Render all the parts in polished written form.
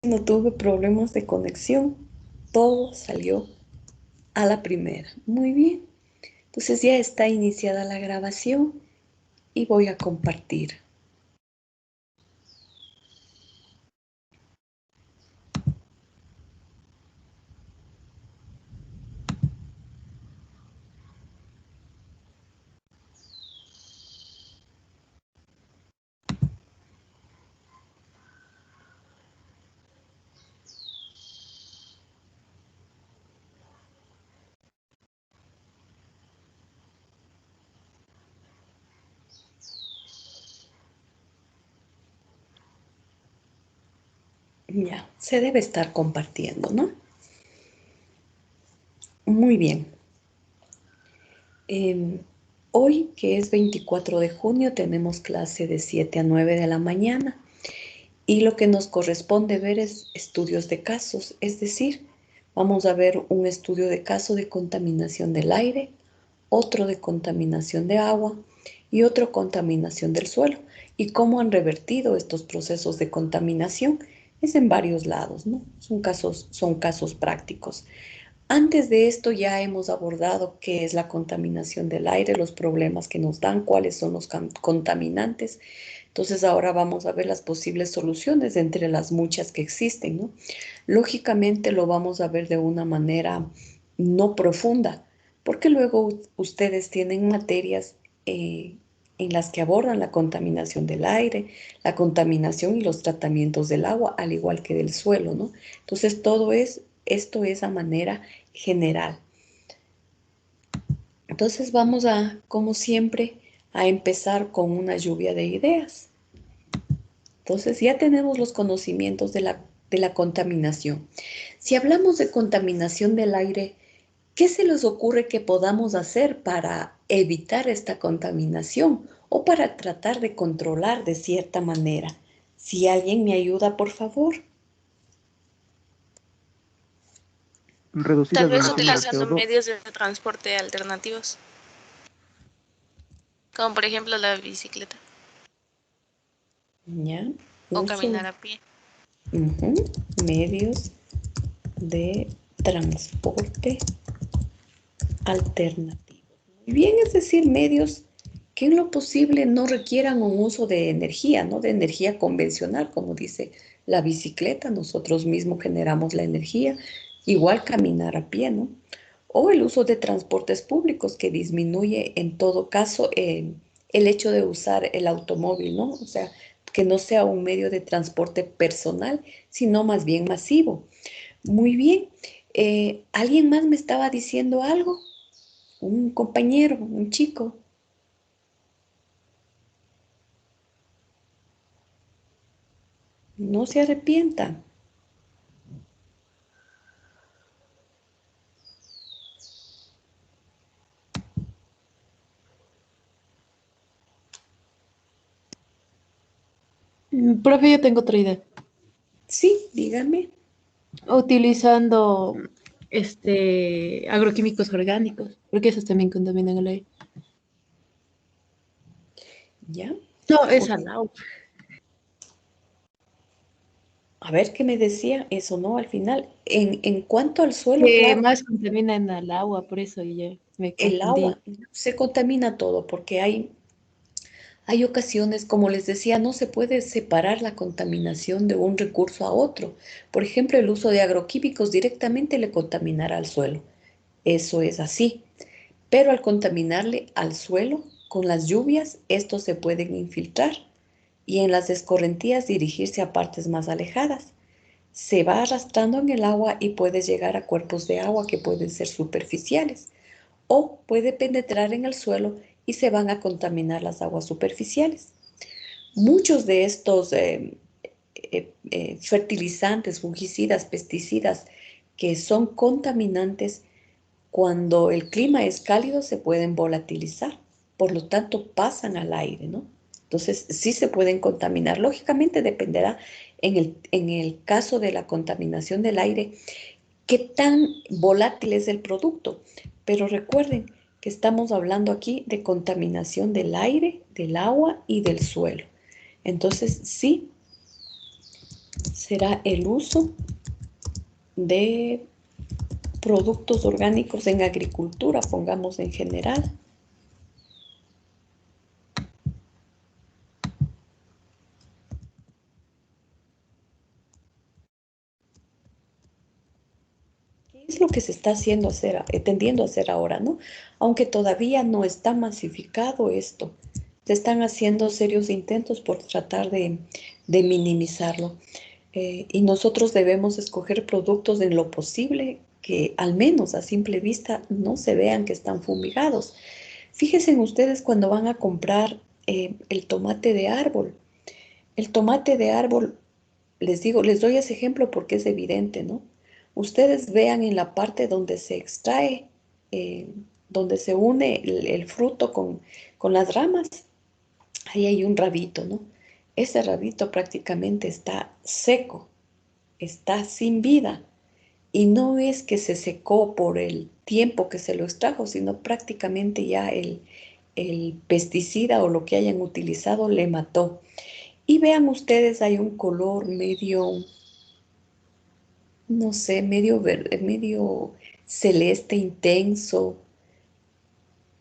No tuve problemas de conexión. Todo salió a la primera. Muy bien. Entonces ya está iniciada la grabación y voy a compartir. Ya, se debe estar compartiendo, ¿no? Muy bien. Hoy, que es 24 de junio, tenemos clase de 7 a 9 de la mañana y lo que nos corresponde ver es estudios de casos, es decir, vamos a ver un estudio de caso de contaminación del aire, otro de contaminación de agua y otro contaminación del suelo. Y cómo han revertido estos procesos de contaminación es en varios lados, ¿no? Son casos prácticos. Antes de esto ya hemos abordado qué es la contaminación del aire, los problemas que nos dan, cuáles son los contaminantes. Entonces ahora vamos a ver las posibles soluciones entre las muchas que existen, ¿no? Lógicamente lo vamos a ver de una manera no profunda, porque luego ustedes tienen materias en las que abordan la contaminación del aire, la contaminación y los tratamientos del agua, al igual que del suelo, ¿no? Entonces esto es a manera general. Entonces vamos a, como siempre, a empezar con una lluvia de ideas. Entonces ya tenemos los conocimientos de la contaminación. Si hablamos de contaminación del aire, ¿qué se les ocurre que podamos hacer para evitar esta contaminación o para tratar de controlar de cierta manera? Si alguien me ayuda, por favor. Reducir Tal las vez emisiones de utilizando CO2. medios de transporte alternativos, como por ejemplo la bicicleta ¿Ya? o Uso, caminar a pie. medios de transporte alternativos. Muy bien, es decir, medios que en lo posible no requieran un uso de energía, ¿no? De energía convencional, como dice la bicicleta, nosotros mismos generamos la energía, igual caminar a pie, ¿no? O el uso de transportes públicos que disminuye en todo caso el hecho de usar el automóvil, ¿no? O sea, que no sea un medio de transporte personal, sino más bien masivo. Muy bien. ¿Alguien más me estaba diciendo algo? Un compañero, un chico. No se arrepienta. Profe, yo tengo otra idea. Sí, dígame. Utilizando agroquímicos orgánicos, porque esos también contaminan el aire. ¿Ya? No, es Por- al agua. a ver qué me decía. Eso no, al final. En cuanto al suelo, Que claro, más contaminan al agua, por eso ya me el confundí. agua se contamina todo porque hay ocasiones, como les decía, no se puede separar la contaminación de un recurso a otro. Por ejemplo, el uso de agroquímicos directamente le contaminará al suelo. Eso es así. Pero al contaminarle al suelo con las lluvias, estos se pueden infiltrar y en las escorrentías dirigirse a partes más alejadas. Se va arrastrando en el agua y puede llegar a cuerpos de agua que pueden ser superficiales o puede penetrar en el suelo y se van a contaminar las aguas superficiales. Muchos de estos fertilizantes, fungicidas, pesticidas que son contaminantes, cuando el clima es cálido se pueden volatilizar, por lo tanto pasan al aire, ¿no? Entonces sí se pueden contaminar. Lógicamente dependerá en el caso de la contaminación del aire qué tan volátil es el producto. Pero recuerden que estamos hablando aquí de contaminación del aire, del agua y del suelo. Entonces sí será el uso de productos orgánicos en agricultura, pongamos en general. Es lo que se está haciendo tendiendo a hacer ahora, ¿no? Aunque todavía no está masificado esto, se están haciendo serios intentos por tratar de minimizarlo. Y nosotros debemos escoger productos en lo posible que al menos a simple vista no se vean que están fumigados. Fíjense ustedes cuando van a comprar el tomate de árbol. El tomate de árbol, les digo, les doy ese ejemplo porque es evidente, ¿no? Ustedes vean en la parte donde se extrae, eh, donde se une el fruto con las ramas, ahí hay un rabito, ¿no? Ese rabito prácticamente está seco, está sin vida. Y no es que se secó por el tiempo que se lo extrajo, sino prácticamente ya el pesticida o lo que hayan utilizado le mató. Y vean ustedes, hay un color medio, no sé, medio verde, medio celeste intenso.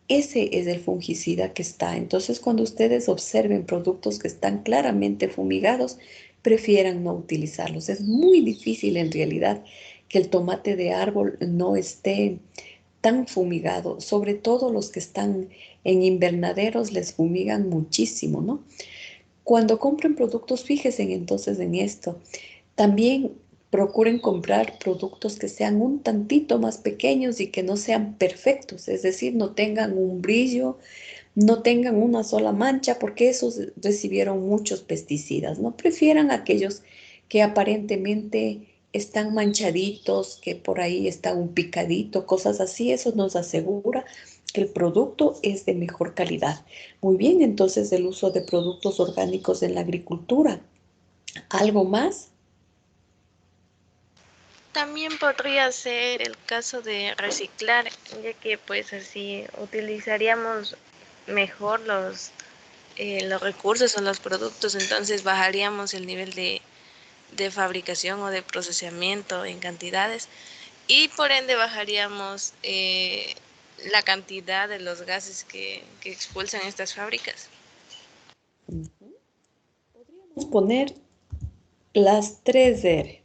Ese es el fungicida que está. Entonces, cuando ustedes observen productos que están claramente fumigados, prefieran no utilizarlos. Es muy difícil en realidad que el tomate de árbol no esté tan fumigado. Sobre todo los que están en invernaderos les fumigan muchísimo, ¿no? Cuando compren productos, fíjense entonces en esto. También procuren comprar productos que sean un tantito más pequeños y que no sean perfectos, es decir, no tengan un brillo, no tengan una sola mancha, porque esos recibieron muchos pesticidas, ¿no? Prefieran aquellos que aparentemente están manchaditos, que por ahí está un picadito, cosas así, eso nos asegura que el producto es de mejor calidad. Muy bien, entonces el uso de productos orgánicos en la agricultura. ¿Algo más? También podría ser el caso de reciclar, ya que pues así utilizaríamos mejor los recursos o los productos, entonces bajaríamos el nivel de fabricación o de procesamiento en cantidades y por ende bajaríamos la cantidad de los gases que expulsan estas fábricas. Podríamos poner las 3R,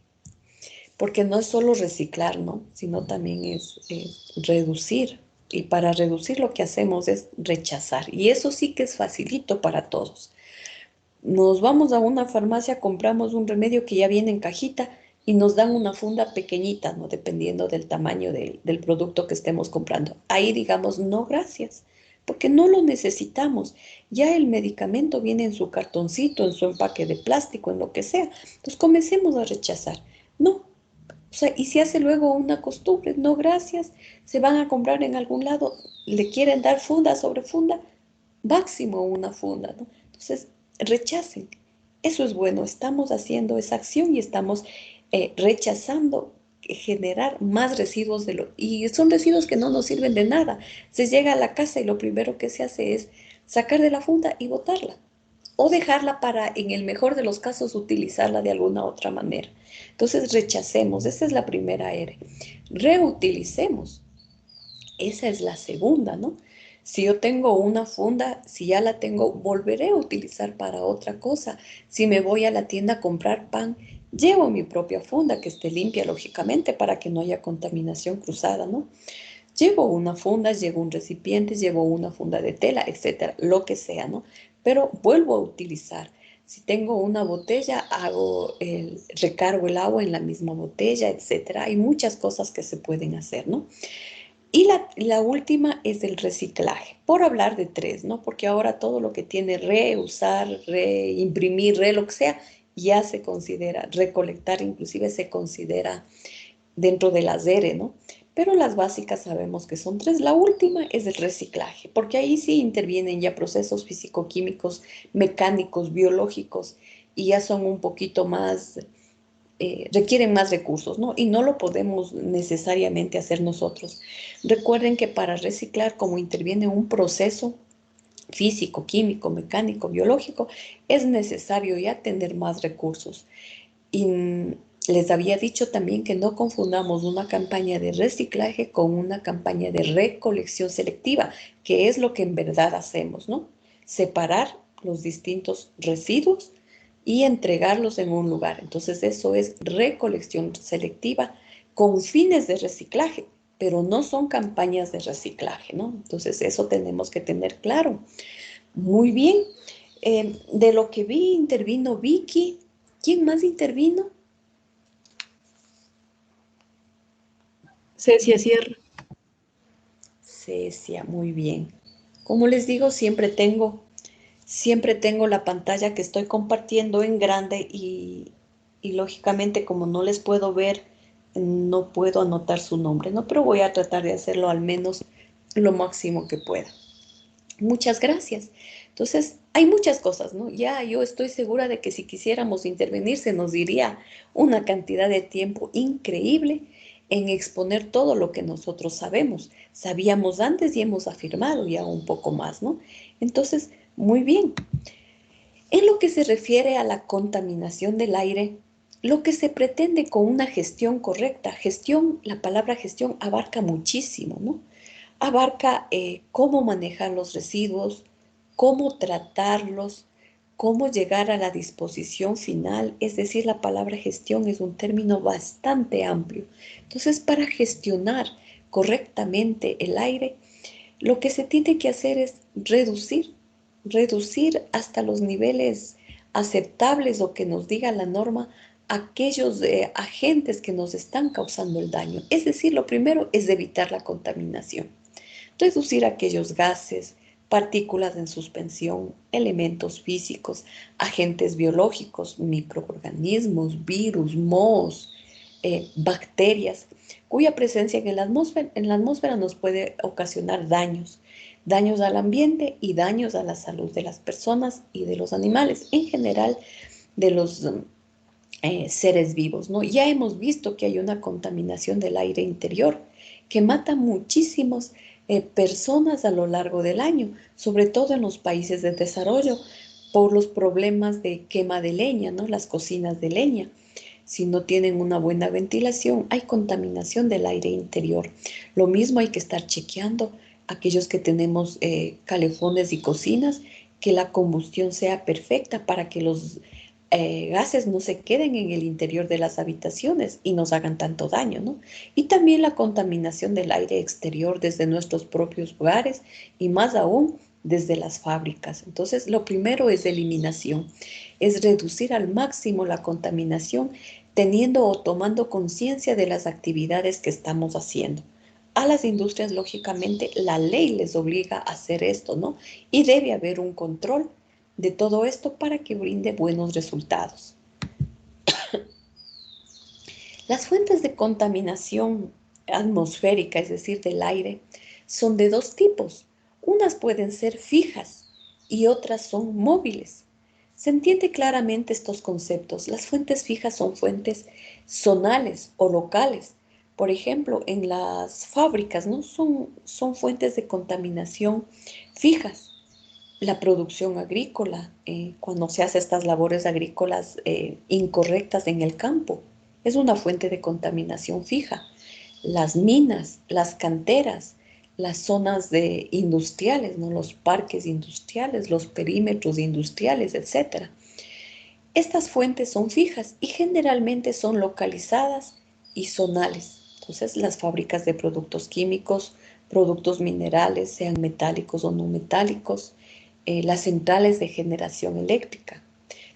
porque no es solo reciclar, ¿no? Sino también es reducir. Y para reducir lo que hacemos es rechazar. Y eso sí que es facilito para todos. Nos vamos a una farmacia, compramos un remedio que ya viene en cajita y nos dan una funda pequeñita, ¿no? Dependiendo del tamaño del producto que estemos comprando. Ahí digamos, no, gracias, porque no lo necesitamos. Ya el medicamento viene en su cartoncito, en su empaque de plástico, en lo que sea. Entonces comencemos a rechazar. No, o sea, y se hace luego una costumbre, no, gracias, se van a comprar en algún lado, le quieren dar funda sobre funda, máximo una funda, ¿no? Entonces, rechacen. Eso es bueno, estamos haciendo esa acción y estamos rechazando generar más residuos y son residuos que no nos sirven de nada. Se llega a la casa y lo primero que se hace es sacar de la funda y botarla o dejarla para, en el mejor de los casos, utilizarla de alguna otra manera. Entonces, rechacemos, esa es la primera R. Reutilicemos, esa es la segunda, ¿no? Si yo tengo una funda, si ya la tengo, volveré a utilizar para otra cosa. Si me voy a la tienda a comprar pan, llevo mi propia funda que esté limpia, lógicamente, para que no haya contaminación cruzada, ¿no? Llevo una funda, llevo un recipiente, llevo una funda de tela, etcétera, lo que sea, ¿no? Pero vuelvo a utilizar. Si tengo una botella, recargo el agua en la misma botella, etcétera. Hay muchas cosas que se pueden hacer, ¿no? Y la última es el reciclaje, por hablar de tres, ¿no? Porque ahora todo lo que tiene reusar, reimprimir, lo que sea, ya se considera, recolectar inclusive se considera dentro de las ERE, ¿no? Pero las básicas sabemos que son tres. La última es el reciclaje, porque ahí sí intervienen ya procesos físico-químicos, mecánicos, biológicos, y ya son un poquito más requieren más recursos, ¿no? Y no lo podemos necesariamente hacer nosotros. Recuerden que para reciclar, como interviene un proceso físico, químico, mecánico, biológico, es necesario ya tener más recursos. Y les había dicho también que no confundamos una campaña de reciclaje con una campaña de recolección selectiva, que es lo que en verdad hacemos, ¿no? Separar los distintos residuos y entregarlos en un lugar. Entonces eso es recolección selectiva con fines de reciclaje, pero no son campañas de reciclaje, ¿no? Entonces eso tenemos que tener claro. Muy bien. De lo que vi, intervino Vicky. ¿Quién más intervino? Cecia Sierra. Cecia, muy bien. Como les digo, siempre tengo la pantalla que estoy compartiendo en grande y lógicamente como no les puedo ver, no puedo anotar su nombre, ¿no? Pero voy a tratar de hacerlo al menos lo máximo que pueda. Muchas gracias. Entonces, hay muchas cosas, ¿no? Ya yo estoy segura de que si quisiéramos intervenir se nos diría una cantidad de tiempo increíble en exponer todo lo que nosotros sabíamos antes y hemos afirmado ya un poco más, ¿no? Entonces, muy bien. En lo que se refiere a la contaminación del aire, lo que se pretende con una gestión correcta, la palabra gestión abarca muchísimo, ¿no? Abarca cómo manejar los residuos, cómo tratarlos, cómo llegar a la disposición final, es decir, la palabra gestión es un término bastante amplio. Entonces, para gestionar correctamente el aire, lo que se tiene que hacer es reducir hasta los niveles aceptables o que nos diga la norma aquellos agentes que nos están causando el daño. Es decir, lo primero es evitar la contaminación, reducir aquellos gases, partículas en suspensión, elementos físicos, agentes biológicos, microorganismos, virus, mohos, bacterias, cuya presencia en la atmósfera nos puede ocasionar daños al ambiente y daños a la salud de las personas y de los animales, en general de los seres vivos, ¿no? Ya hemos visto que hay una contaminación del aire interior que mata muchísimas personas a lo largo del año, sobre todo en los países de desarrollo, por los problemas de quema de leña, ¿no? Las cocinas de leña. Si no tienen una buena ventilación, hay contaminación del aire interior. Lo mismo hay que estar chequeando aquellos que tenemos calefones y cocinas, que la combustión sea perfecta para que los gases no se queden en el interior de las habitaciones y nos hagan tanto daño, ¿no? Y también la contaminación del aire exterior desde nuestros propios hogares y más aún desde las fábricas. Entonces, lo primero es eliminación, es reducir al máximo la contaminación teniendo o tomando conciencia de las actividades que estamos haciendo. A las industrias, lógicamente, la ley les obliga a hacer esto, ¿no? Y debe haber un control de todo esto para que brinde buenos resultados. Las fuentes de contaminación atmosférica, es decir, del aire, son de dos tipos. Unas pueden ser fijas y otras son móviles. Se entiende claramente estos conceptos. Las fuentes fijas son fuentes zonales o locales. Por ejemplo, en las fábricas, ¿no? Son fuentes de contaminación fijas. La producción agrícola, cuando se hace estas labores agrícolas incorrectas en el campo, es una fuente de contaminación fija. Las minas, las canteras, las zonas industriales, ¿no? Los parques industriales, los perímetros industriales, etcétera. Estas fuentes son fijas y generalmente son localizadas y zonales. Entonces, las fábricas de productos químicos, productos minerales, sean metálicos o no metálicos, las centrales de generación eléctrica.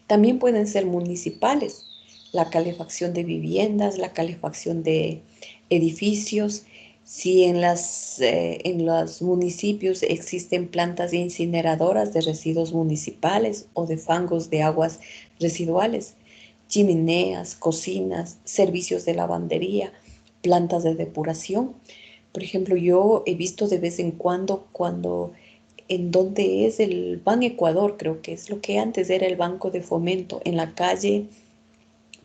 También pueden ser municipales, la calefacción de viviendas, la calefacción de edificios. Si en los municipios existen plantas incineradoras de residuos municipales o de fangos de aguas residuales, chimeneas, cocinas, servicios de lavandería, plantas de depuración. Por ejemplo, yo he visto de vez en cuando en donde es el Ban Ecuador, creo que es lo que antes era el Banco de Fomento, en la calle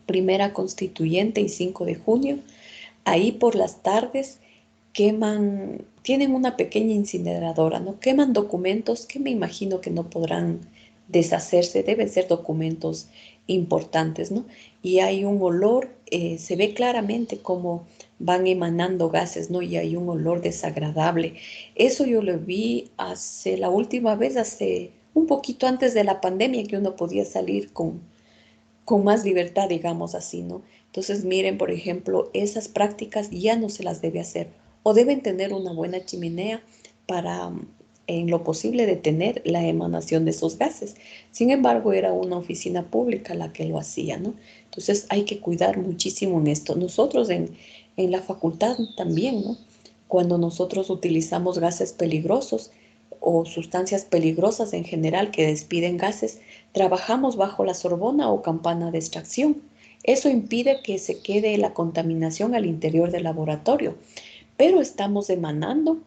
Primera Constituyente y 5 de Junio, ahí por las tardes tienen una pequeña incineradora, ¿no? Queman documentos que me imagino que no podrán deshacerse, deben ser documentos importantes, ¿no? Y hay un olor, se ve claramente cómo van emanando gases, ¿no? Y hay un olor desagradable. Eso yo lo vi la última vez, hace un poquito antes de la pandemia, que uno podía salir con más libertad, digamos así, ¿no? Entonces, miren, por ejemplo, esas prácticas ya no se las debe hacer o deben tener una buena chimenea para, en lo posible, detener la emanación de esos gases. Sin embargo, era una oficina pública la que lo hacía, ¿no? Entonces, hay que cuidar muchísimo en esto. Nosotros en la facultad también, ¿no? Cuando nosotros utilizamos gases peligrosos o sustancias peligrosas en general que despiden gases, trabajamos bajo la Sorbona o campana de extracción. Eso impide que se quede la contaminación al interior del laboratorio, pero estamos emanando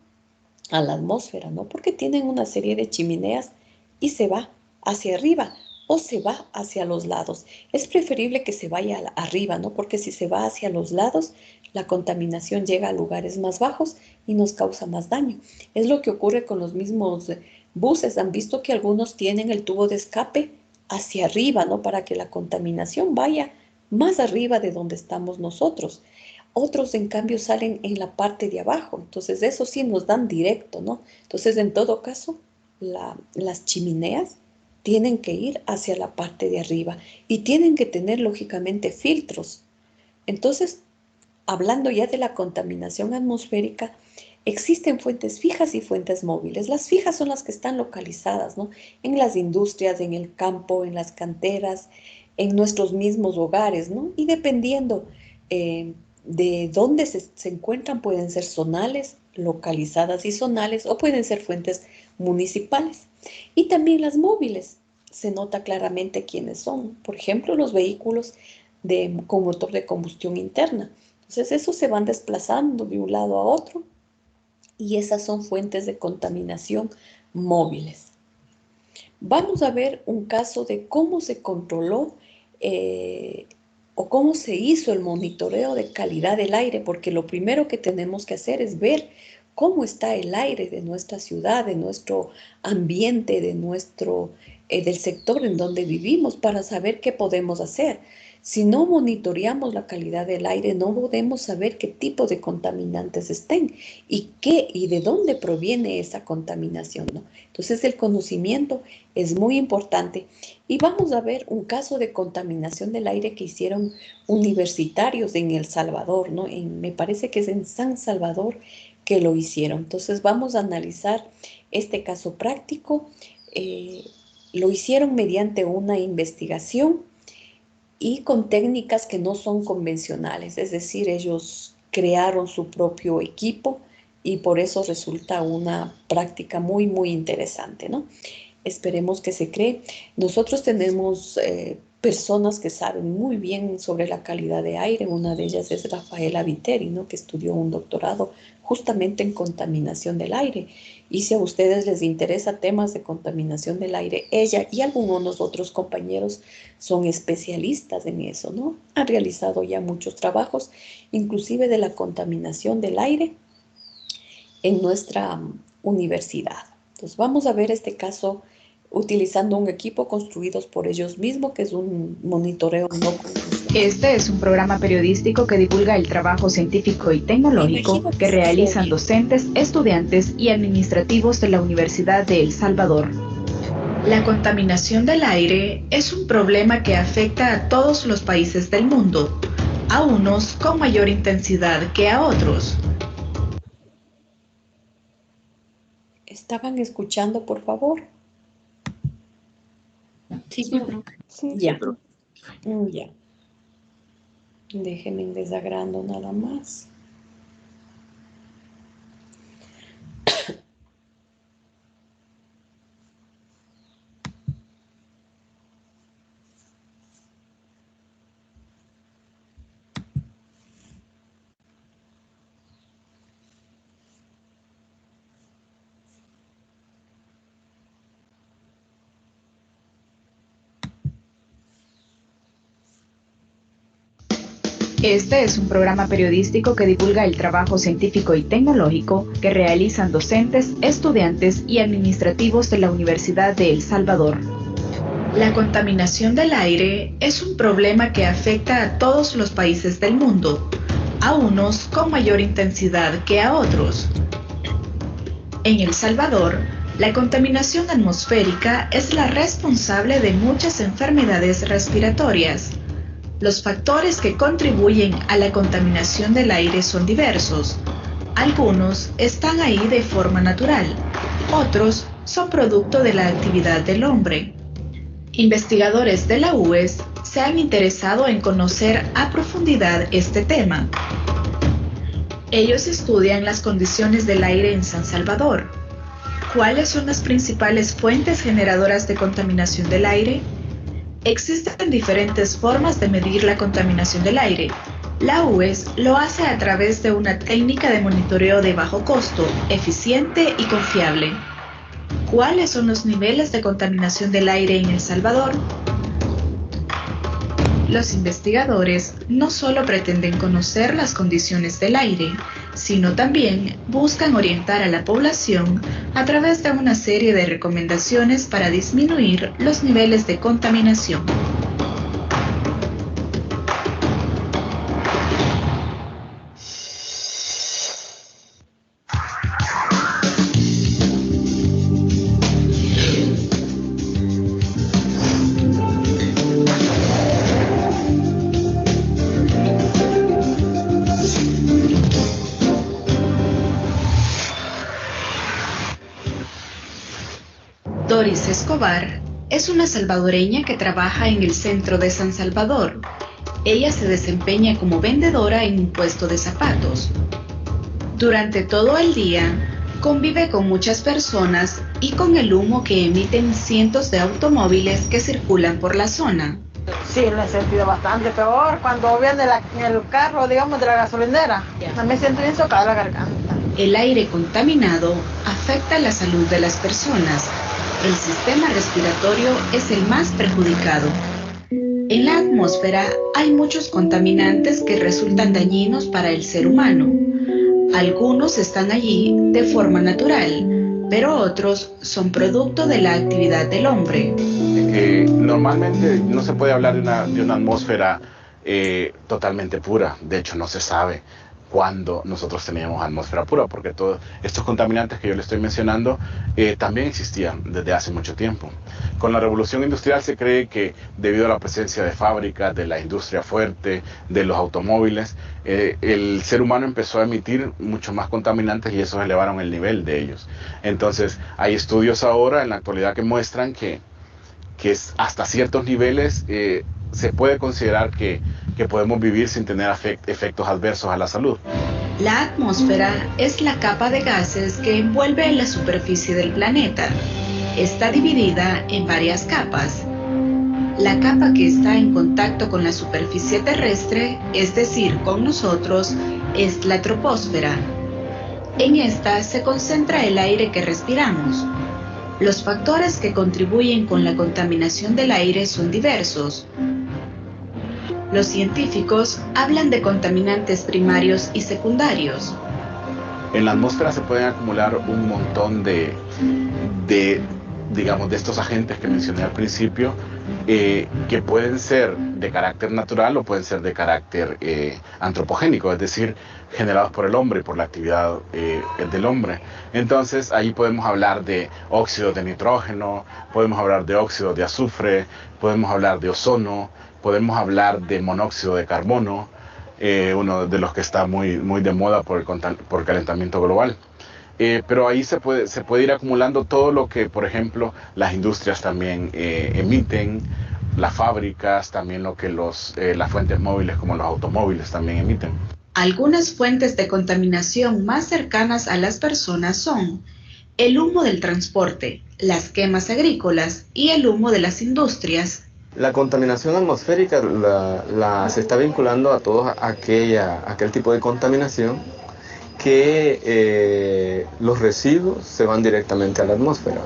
a la atmósfera, ¿no? Porque tienen una serie de chimeneas y se va hacia arriba o se va hacia los lados. Es preferible que se vaya arriba, ¿no? Porque si se va hacia los lados, la contaminación llega a lugares más bajos y nos causa más daño. Es lo que ocurre con los mismos buses. Han visto que algunos tienen el tubo de escape hacia arriba, ¿no? Para que la contaminación vaya más arriba de donde estamos nosotros. Otros, en cambio, salen en la parte de abajo. Entonces, eso sí nos dan directo, ¿no? Entonces, en todo caso, las chimeneas tienen que ir hacia la parte de arriba y tienen que tener, lógicamente, filtros. Entonces, hablando ya de la contaminación atmosférica, existen fuentes fijas y fuentes móviles. Las fijas son las que están localizadas, ¿no? En las industrias, en el campo, en las canteras, en nuestros mismos hogares, ¿no? Y dependiendo eh, de dónde se encuentran, pueden ser zonales, localizadas y zonales, o pueden ser fuentes municipales. Y también las móviles. Se nota claramente quiénes son. Por ejemplo, los vehículos con motor de combustión interna. Entonces, esos se van desplazando de un lado a otro y esas son fuentes de contaminación móviles. Vamos a ver un caso de cómo se controló o cómo se hizo el monitoreo de calidad del aire, porque lo primero que tenemos que hacer es ver cómo está el aire de nuestra ciudad, de nuestro ambiente, del sector en donde vivimos, para saber qué podemos hacer. Si no monitoreamos la calidad del aire, no podemos saber qué tipo de contaminantes estén y de dónde proviene esa contaminación, ¿no? Entonces, el conocimiento es muy importante. Y vamos a ver un caso de contaminación del aire que hicieron universitarios en El Salvador, ¿no? Me parece que es en San Salvador que lo hicieron. Entonces, vamos a analizar este caso práctico. Lo hicieron mediante una investigación y con técnicas que no son convencionales, es decir, ellos crearon su propio equipo y por eso resulta una práctica muy, muy interesante, ¿no? Esperemos que se cree. Nosotros tenemos personas que saben muy bien sobre la calidad de aire. Una de ellas es Rafaela Viteri, ¿no? Que estudió un doctorado justamente en contaminación del aire. Y si a ustedes les interesa temas de contaminación del aire, ella y algunos otros compañeros son especialistas en eso, ¿no? Han realizado ya muchos trabajos, inclusive de la contaminación del aire en nuestra universidad. Entonces vamos a ver este caso utilizando un equipo construidos por ellos mismos, que es un monitoreo no convencional. Este es un programa periodístico que divulga el trabajo científico y tecnológico que realizan docentes, estudiantes y administrativos de la Universidad de El Salvador. La contaminación del aire es un problema que afecta a todos los países del mundo, a unos con mayor intensidad que a otros. ¿Estaban escuchando, por favor? Sí, Sí, Ya. Ya. Déjenme desagrando nada más. Este es un programa periodístico que divulga el trabajo científico y tecnológico que realizan docentes, estudiantes y administrativos de la Universidad de El Salvador. La contaminación del aire es un problema que afecta a todos los países del mundo, a unos con mayor intensidad que a otros. En El Salvador, la contaminación atmosférica es la responsable de muchas enfermedades respiratorias. Los factores que contribuyen a la contaminación del aire son diversos. Algunos están ahí de forma natural, otros son producto de la actividad del hombre. Investigadores de la UES se han interesado en conocer a profundidad este tema. Ellos estudian las condiciones del aire en San Salvador. ¿Cuáles son las principales fuentes generadoras de contaminación del aire? Existen diferentes formas de medir la contaminación del aire. La UES lo hace a través de una técnica de monitoreo de bajo costo, eficiente y confiable. ¿Cuáles son los niveles de contaminación del aire en El Salvador? Los investigadores no solo pretenden conocer las condiciones del aire, sino también buscan orientar a la población a través de una serie de recomendaciones para disminuir los niveles de contaminación. Doris Escobar es una salvadoreña que trabaja en el centro de San Salvador. Ella se desempeña como vendedora en un puesto de zapatos. Durante todo el día, convive con muchas personas y con el humo que emiten cientos de automóviles que circulan por la zona. Sí, lo he sentido bastante peor cuando viene el carro, digamos, de la gasolinera. Me siento bien tocada la garganta. El aire contaminado afecta la salud de las personas. El sistema respiratorio es el más perjudicado. En la atmósfera hay muchos contaminantes que resultan dañinos para el ser humano. Algunos están allí de forma natural, pero otros son producto de la actividad del hombre. Normalmente no se puede hablar de una atmósfera totalmente pura. De hecho, no se sabe cuando nosotros teníamos atmósfera pura, porque todos estos contaminantes que yo le estoy mencionando también existían desde hace mucho tiempo. Con la revolución industrial se cree que debido a la presencia de fábricas, de la industria fuerte, de los automóviles, el ser humano empezó a emitir mucho más contaminantes y esos elevaron el nivel de ellos. Entonces hay estudios ahora en la actualidad que muestran que hasta ciertos niveles se puede considerar que podemos vivir sin tener efectos adversos a la salud. La atmósfera es la capa de gases que envuelve la superficie del planeta. Está dividida en varias capas. La capa que está en contacto con la superficie terrestre, es decir, con nosotros, es la troposfera. En esta se concentra el aire que respiramos. Los factores que contribuyen con la contaminación del aire son diversos. Los científicos hablan de contaminantes primarios y secundarios. En la atmósfera se pueden acumular un montón de estos agentes que mencioné al principio, que pueden ser de carácter natural o pueden ser de carácter antropogénico, es decir, generados por el hombre y por la actividad del hombre. Entonces ahí podemos hablar de óxidos de nitrógeno, podemos hablar de óxidos de azufre, podemos hablar de ozono, podemos hablar de monóxido de carbono, uno de los que está muy de moda por el calentamiento global. Pero ahí se puede ir acumulando todo lo que, por ejemplo, las industrias también emiten, las fábricas, también lo que las fuentes móviles como los automóviles también emiten. Algunas fuentes de contaminación más cercanas a las personas son el humo del transporte, las quemas agrícolas y el humo de las industrias. La contaminación atmosférica se está vinculando a todo aquel tipo de contaminación que los residuos se van directamente a la atmósfera.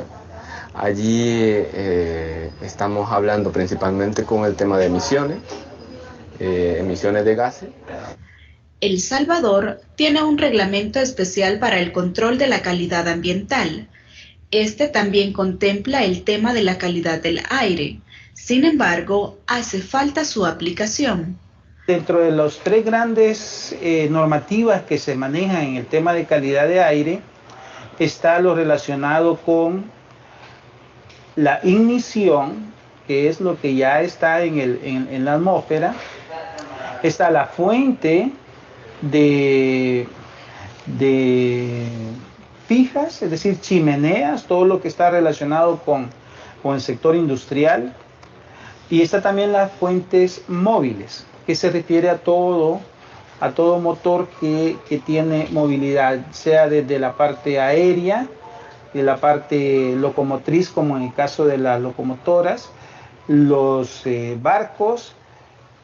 Allí estamos hablando principalmente con el tema de emisiones de gases. El Salvador tiene un reglamento especial para el control de la calidad ambiental. Este también contempla el tema de la calidad del aire. Sin embargo, hace falta su aplicación. Dentro de las tres grandes normativas que se manejan en el tema de calidad de aire, está lo relacionado con la ignición, que es lo que ya está en la atmósfera. Está la fuente de fijas, es decir, chimeneas, todo lo que está relacionado con el sector industrial. Y está también las fuentes móviles, que se refiere a todo motor que tiene movilidad, sea desde la parte aérea, de la parte locomotriz, como en el caso de las locomotoras, los barcos,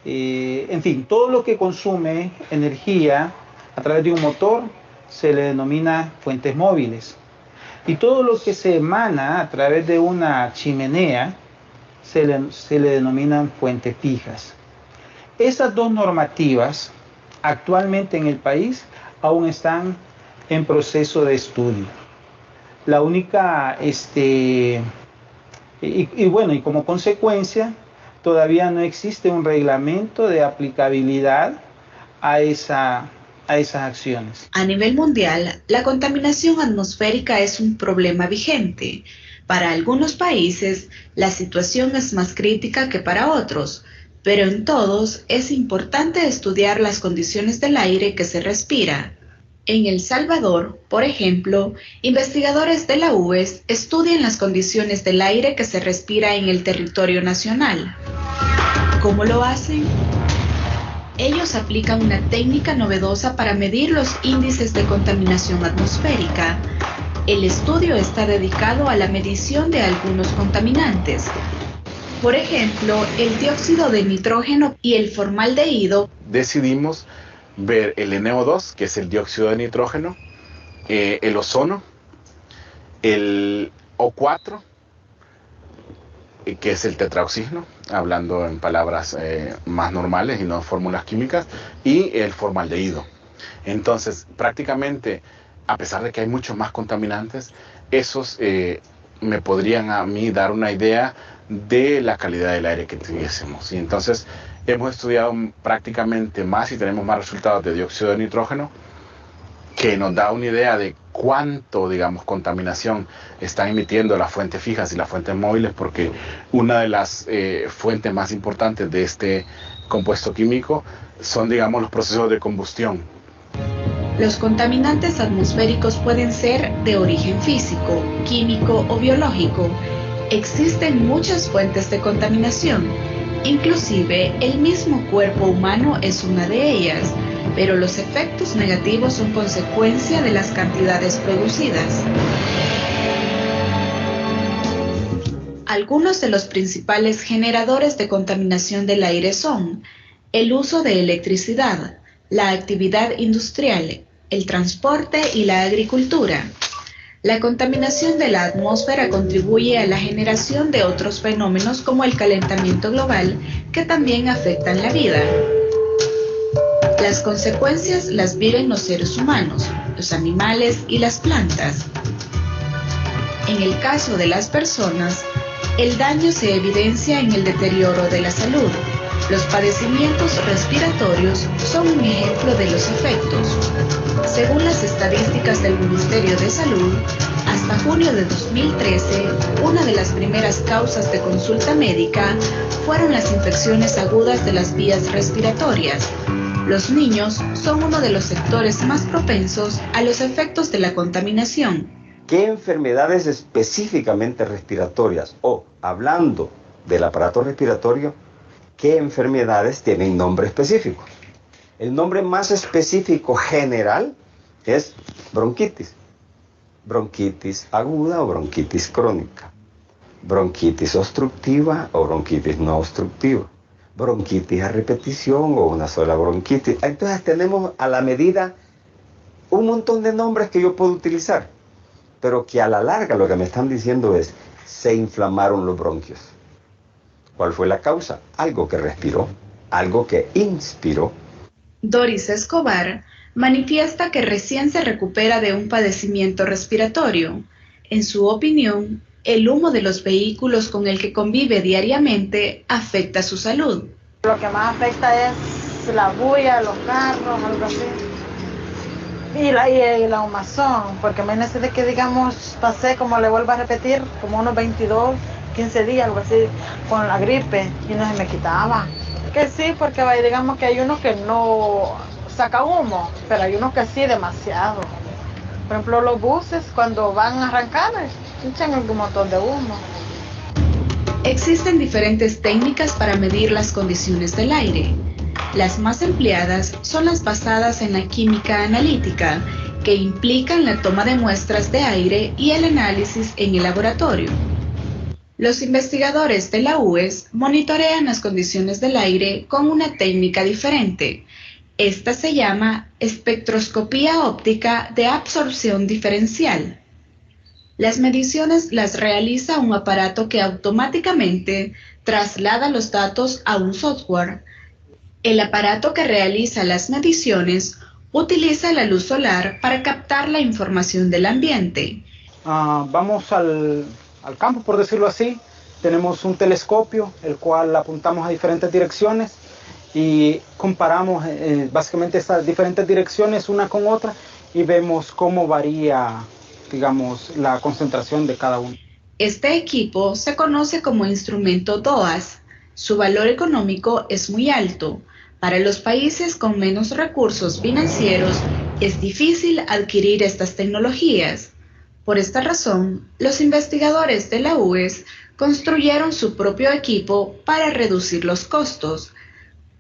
en fin, todo lo que consume energía a través de un motor se le denomina fuentes móviles. Y todo lo que se emana a través de una chimenea se le denominan fuentes fijas. Esas dos normativas actualmente en el país aún están en proceso de estudio. La única, y como consecuencia, todavía no existe un reglamento de aplicabilidad a esas acciones. A nivel mundial, la contaminación atmosférica es un problema vigente. Para algunos países, la situación es más crítica que para otros, pero en todos es importante estudiar las condiciones del aire que se respira. En El Salvador, por ejemplo, investigadores de la UES estudian las condiciones del aire que se respira en el territorio nacional. ¿Cómo lo hacen? Ellos aplican una técnica novedosa para medir los índices de contaminación atmosférica. El estudio está dedicado a la medición de algunos contaminantes. Por ejemplo, el dióxido de nitrógeno y el formaldehído. Decidimos ver el NO2, que es el dióxido de nitrógeno, el ozono, el O4, que es el tetraoxígeno, hablando en palabras más normales y no fórmulas químicas, y el formaldehído. Entonces, prácticamente, a pesar de que hay muchos más contaminantes, esos me podrían a mí dar una idea de la calidad del aire que tuviésemos. Y entonces hemos estudiado prácticamente más y tenemos más resultados de dióxido de nitrógeno, que nos da una idea de cuánto, digamos, contaminación están emitiendo las fuentes fijas y las fuentes móviles, porque una de las fuentes más importantes de este compuesto químico son, digamos, los procesos de combustión. Los contaminantes atmosféricos pueden ser de origen físico, químico o biológico. Existen muchas fuentes de contaminación, inclusive el mismo cuerpo humano es una de ellas, pero los efectos negativos son consecuencia de las cantidades producidas. Algunos de los principales generadores de contaminación del aire son el uso de electricidad, la actividad industrial, el transporte y la agricultura. La contaminación de la atmósfera contribuye a la generación de otros fenómenos como el calentamiento global, que también afectan la vida. Las consecuencias las viven los seres humanos, los animales y las plantas. En el caso de las personas, el daño se evidencia en el deterioro de la salud. Los padecimientos respiratorios son un ejemplo de los efectos. Según las estadísticas del Ministerio de Salud, hasta junio de 2013, una de las primeras causas de consulta médica fueron las infecciones agudas de las vías respiratorias. Los niños son uno de los sectores más propensos a los efectos de la contaminación. ¿Qué enfermedades específicamente respiratorias o, hablando del aparato respiratorio, qué enfermedades tienen nombre específico? El nombre más específico general es bronquitis. Bronquitis aguda o bronquitis crónica. Bronquitis obstructiva o bronquitis no obstructiva. Bronquitis a repetición o una sola bronquitis. Entonces tenemos a la medida un montón de nombres que yo puedo utilizar, pero que a la larga lo que me están diciendo es, se inflamaron los bronquios. ¿Cuál fue la causa? Algo que respiró, algo que inspiró. Doris Escobar manifiesta que recién se recupera de un padecimiento respiratorio. En su opinión, el humo de los vehículos con el que convive diariamente afecta su salud. Lo que más afecta es la bulla, los carros, algo así. Y la humazón, porque imagínense de que, digamos, pasé, como le vuelvo a repetir, como unos 22, 15 días, algo así, con la gripe, y no se me quitaba. Que sí, porque digamos que hay unos que no saca humo, pero hay unos que sí, demasiado. Por ejemplo, los buses, cuando van a arrancar, echan un montón de humo. Existen diferentes técnicas para medir las condiciones del aire. Las más empleadas son las basadas en la química analítica, que implican la toma de muestras de aire y el análisis en el laboratorio. Los investigadores de la UES monitorean las condiciones del aire con una técnica diferente. Esta se llama espectroscopía óptica de absorción diferencial. Las mediciones las realiza un aparato que automáticamente traslada los datos a un software. El aparato que realiza las mediciones utiliza la luz solar para captar la información del ambiente. Vamos al campo, por decirlo así. Tenemos un telescopio, el cual apuntamos a diferentes direcciones y comparamos básicamente estas diferentes direcciones una con otra y vemos cómo varía, digamos, la concentración de cada uno. Este equipo se conoce como instrumento DOAS. Su valor económico es muy alto. Para los países con menos recursos financieros es difícil adquirir estas tecnologías. Por esta razón, los investigadores de la UES construyeron su propio equipo para reducir los costos.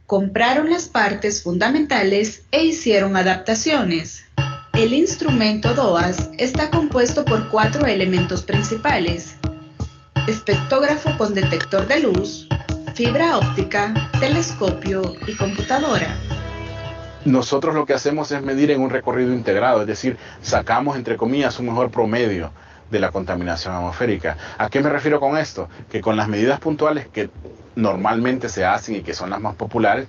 Compraron las partes fundamentales e hicieron adaptaciones. El instrumento DOAS está compuesto por 4 elementos principales: espectógrafo con detector de luz, fibra óptica, telescopio y computadora. Nosotros lo que hacemos es medir en un recorrido integrado, es decir, sacamos, entre comillas, un mejor promedio de la contaminación atmosférica. ¿A qué me refiero con esto? Que con las medidas puntuales que normalmente se hacen y que son las más populares,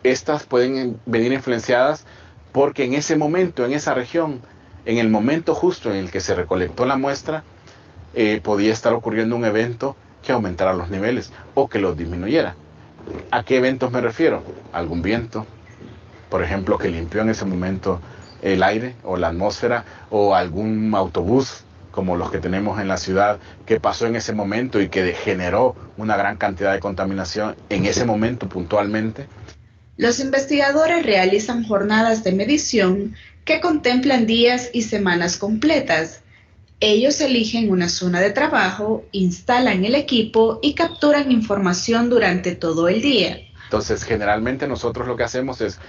estas pueden venir influenciadas porque en ese momento, en esa región, en el momento justo en el que se recolectó la muestra, podía estar ocurriendo un evento que aumentara los niveles o que los disminuyera. ¿A qué eventos me refiero? Algún viento, por ejemplo, que limpió en ese momento el aire o la atmósfera, o algún autobús como los que tenemos en la ciudad que pasó en ese momento y que generó una gran cantidad de contaminación en ese momento puntualmente. Los investigadores realizan jornadas de medición que contemplan días y semanas completas. Ellos eligen una zona de trabajo, instalan el equipo y capturan información durante todo el día. Entonces, generalmente nosotros lo que hacemos es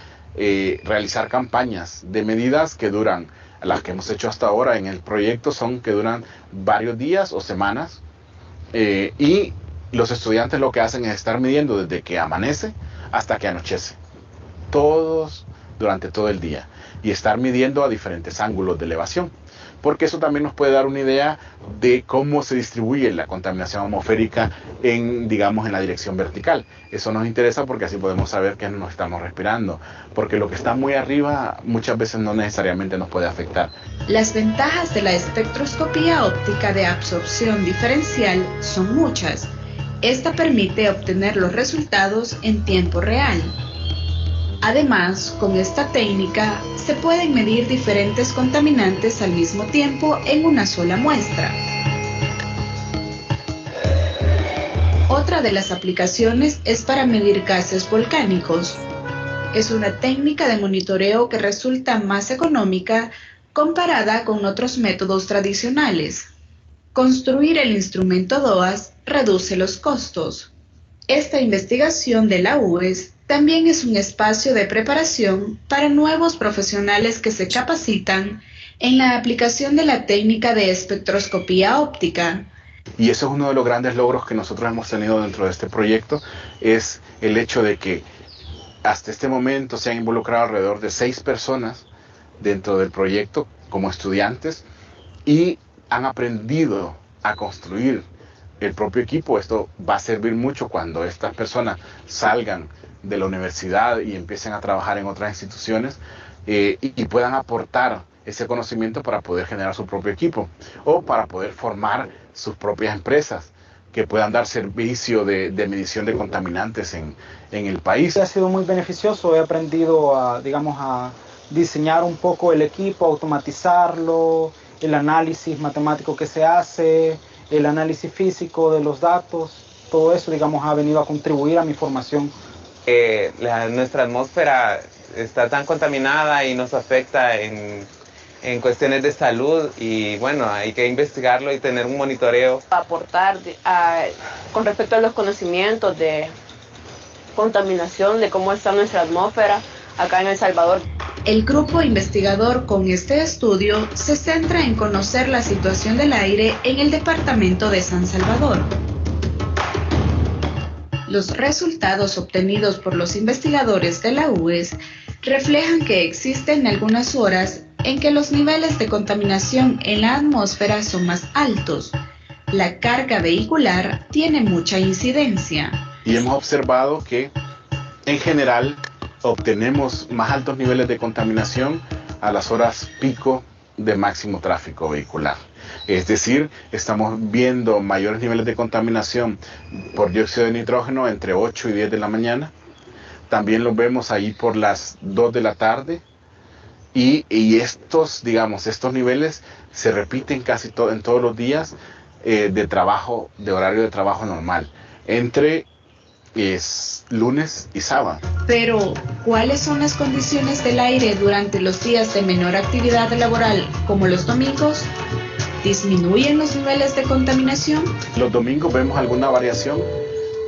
realizar campañas de medidas que duran, las que hemos hecho hasta ahora en el proyecto son que duran varios días o semanas, y los estudiantes lo que hacen es estar midiendo desde que amanece hasta que anochece, todos durante todo el día, y estar midiendo a diferentes ángulos de elevación, porque eso también nos puede dar una idea de cómo se distribuye la contaminación atmosférica digamos, en la dirección vertical. Eso nos interesa porque así podemos saber qué nos estamos respirando, porque lo que está muy arriba muchas veces no necesariamente nos puede afectar. Las ventajas de la espectroscopía óptica de absorción diferencial son muchas. Esta permite obtener los resultados en tiempo real. Además, con esta técnica se pueden medir diferentes contaminantes al mismo tiempo en una sola muestra. Otra de las aplicaciones es para medir gases volcánicos. Es una técnica de monitoreo que resulta más económica comparada con otros métodos tradicionales. Construir el instrumento DOAS reduce los costos. Esta investigación de la UES también es un espacio de preparación para nuevos profesionales que se capacitan en la aplicación de la técnica de espectroscopía óptica. Y eso es uno de los grandes logros que nosotros hemos tenido dentro de este proyecto, es el hecho de que hasta este momento se han involucrado alrededor de 6 personas dentro del proyecto como estudiantes y han aprendido a construir el propio equipo. Esto va a servir mucho cuando estas personas salgan de la universidad y empiecen a trabajar en otras instituciones y puedan aportar ese conocimiento para poder generar su propio equipo o para poder formar sus propias empresas que puedan dar servicio de medición de contaminantes en el país. Ha sido muy beneficioso, he aprendido a diseñar un poco el equipo, automatizarlo, el análisis matemático que se hace, el análisis físico de los datos, todo eso, ha venido a contribuir a mi formación. Nuestra atmósfera está tan contaminada y nos afecta en cuestiones de salud y bueno, hay que investigarlo y tener un monitoreo. Aportar con respecto a los conocimientos de contaminación, de cómo está nuestra atmósfera acá en El Salvador. El grupo investigador con este estudio se centra en conocer la situación del aire en el departamento de San Salvador. Los resultados obtenidos por los investigadores de la UES reflejan que existen algunas horas en que los niveles de contaminación en la atmósfera son más altos. La carga vehicular tiene mucha incidencia. Y hemos observado que, en general, obtenemos más altos niveles de contaminación a las horas pico de máximo tráfico vehicular. Es decir, estamos viendo mayores niveles de contaminación por dióxido de nitrógeno entre 8 y 10 de la mañana. También los vemos ahí por las 2 de la tarde. Y estos niveles se repiten casi en todos los días de horario de trabajo normal, entre lunes y sábado. Pero, ¿cuáles son las condiciones del aire durante los días de menor actividad laboral, como los domingos? ¿Disminuyen los niveles de contaminación? Los domingos vemos alguna variación,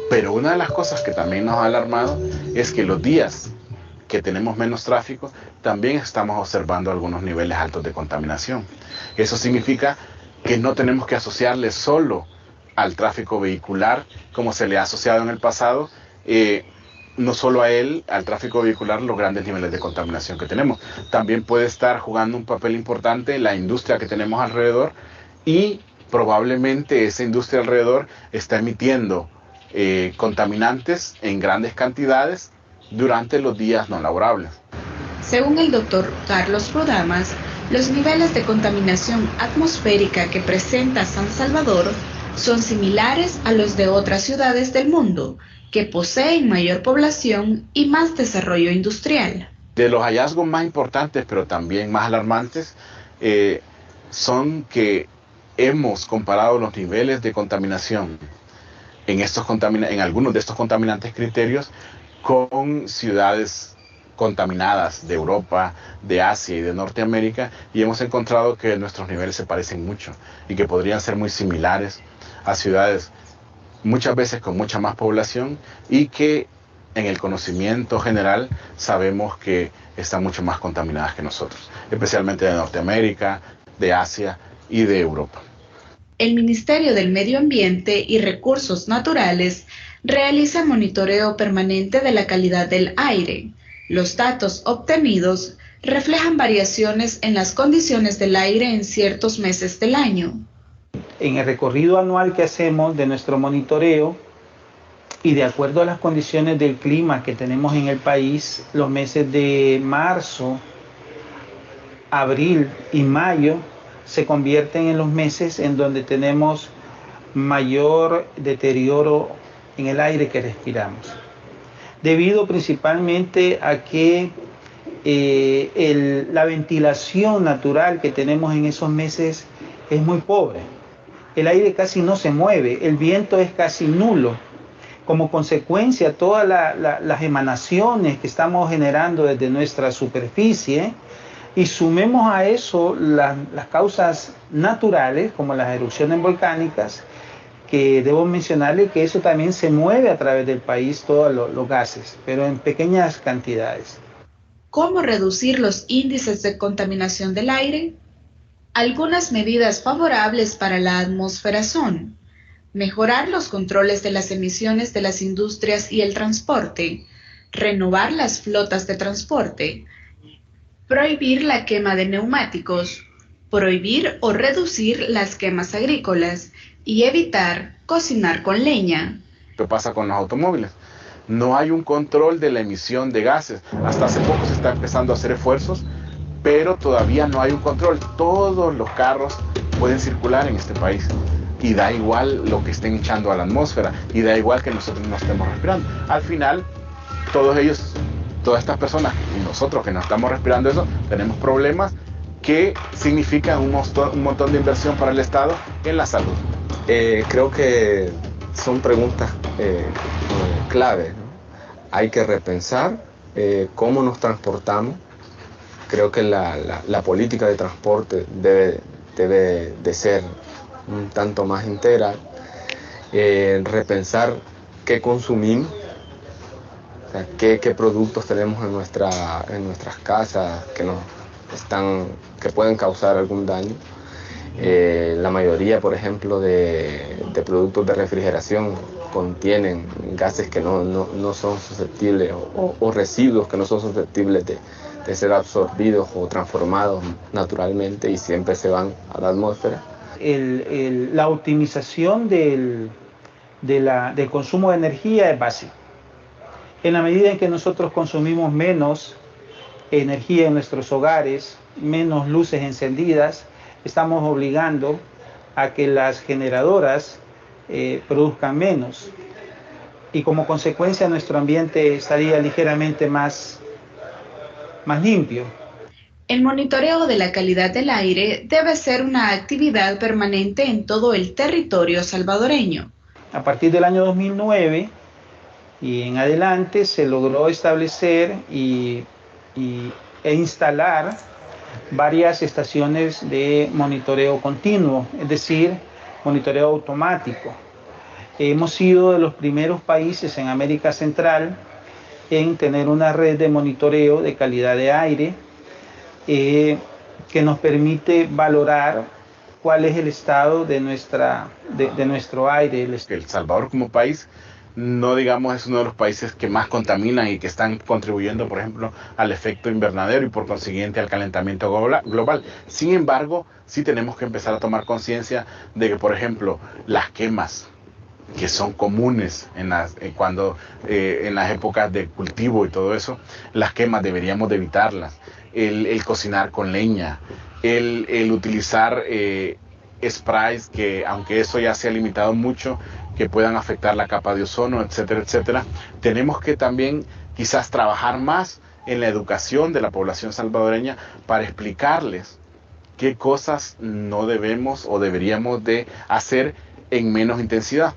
pero una de las cosas que también nos ha alarmado es que los días que tenemos menos tráfico, también estamos observando algunos niveles altos de contaminación. Eso significa que no tenemos que asociarle solo al tráfico vehicular, como se le ha asociado en el pasado, no solo a él, al tráfico vehicular, los grandes niveles de contaminación que tenemos. También puede estar jugando un papel importante la industria que tenemos alrededor y probablemente esa industria alrededor está emitiendo contaminantes en grandes cantidades durante los días no laborables. Según el doctor Carlos Rodamas, los niveles de contaminación atmosférica que presenta San Salvador son similares a los de otras ciudades del mundo, que poseen mayor población y más desarrollo industrial. De los hallazgos más importantes, pero también más alarmantes, son que hemos comparado los niveles de contaminación en algunos de estos contaminantes criterios con ciudades contaminadas de Europa, de Asia y de Norteamérica, y hemos encontrado que nuestros niveles se parecen mucho y que podrían ser muy similares a ciudades muchas veces con mucha más población y que en el conocimiento general sabemos que están mucho más contaminadas que nosotros, especialmente de Norteamérica, de Asia y de Europa. El Ministerio del Medio Ambiente y Recursos Naturales realiza monitoreo permanente de la calidad del aire. Los datos obtenidos reflejan variaciones en las condiciones del aire en ciertos meses del año. En el recorrido anual que hacemos de nuestro monitoreo y de acuerdo a las condiciones del clima que tenemos en el país, los meses de marzo, abril y mayo se convierten en los meses en donde tenemos mayor deterioro en el aire que respiramos, debido principalmente a que la ventilación natural que tenemos en esos meses es muy pobre. El aire casi no se mueve, el viento es casi nulo. Como consecuencia, todas las emanaciones que estamos generando desde nuestra superficie, y sumemos a eso las causas naturales, como las erupciones volcánicas, que debo mencionarle que eso también se mueve a través del país, todos los gases, pero en pequeñas cantidades. ¿Cómo reducir los índices de contaminación del aire? Algunas medidas favorables para la atmósfera son: mejorar los controles de las emisiones de las industrias y el transporte, renovar las flotas de transporte, prohibir la quema de neumáticos, prohibir o reducir las quemas agrícolas y evitar cocinar con leña. ¿Qué pasa con los automóviles? No hay un control de la emisión de gases. Hasta hace poco se está empezando a hacer esfuerzos pero todavía no hay un control. Todos los carros pueden circular en este país y da igual lo que estén echando a la atmósfera y da igual que nosotros no estemos respirando. Al final, todos ellos, todas estas personas y nosotros que no estamos respirando eso, tenemos problemas que significan un montón de inversión para el Estado en la salud. Creo que son preguntas clave, ¿no? Hay que repensar cómo nos transportamos. Creo que la política de transporte debe de ser un tanto más integral. Repensar qué consumimos, o sea, qué productos tenemos en nuestras casas que pueden causar algún daño. La mayoría, por ejemplo, de productos de refrigeración contienen gases que no son susceptibles o residuos que no son susceptibles de ser absorbidos o transformados naturalmente y siempre se van a la atmósfera. La optimización del consumo de energía es básico. En la medida en que nosotros consumimos menos energía en nuestros hogares, menos luces encendidas, estamos obligando a que las generadoras produzcan menos y como consecuencia nuestro ambiente estaría ligeramente más limpio. El monitoreo de la calidad del aire debe ser una actividad permanente en todo el territorio salvadoreño. A partir del año 2009 y en adelante se logró establecer e instalar varias estaciones de monitoreo continuo, es decir, monitoreo automático. Hemos sido de los primeros países en América Central en tener una red de monitoreo de calidad de aire que nos permite valorar cuál es el estado de nuestro aire. El Salvador como país no digamos es uno de los países que más contaminan y que están contribuyendo, por ejemplo, al efecto invernadero y por consiguiente al calentamiento global. Sin embargo, sí tenemos que empezar a tomar conciencia de que, por ejemplo, las quemas que son comunes en las épocas de cultivo y todo eso, las quemas deberíamos de evitarlas. El cocinar con leña, el utilizar sprays que, aunque eso ya se ha limitado mucho, que puedan afectar la capa de ozono, etcétera, etcétera. Tenemos que también quizás trabajar más en la educación de la población salvadoreña para explicarles qué cosas no debemos o deberíamos de hacer en menos intensidad.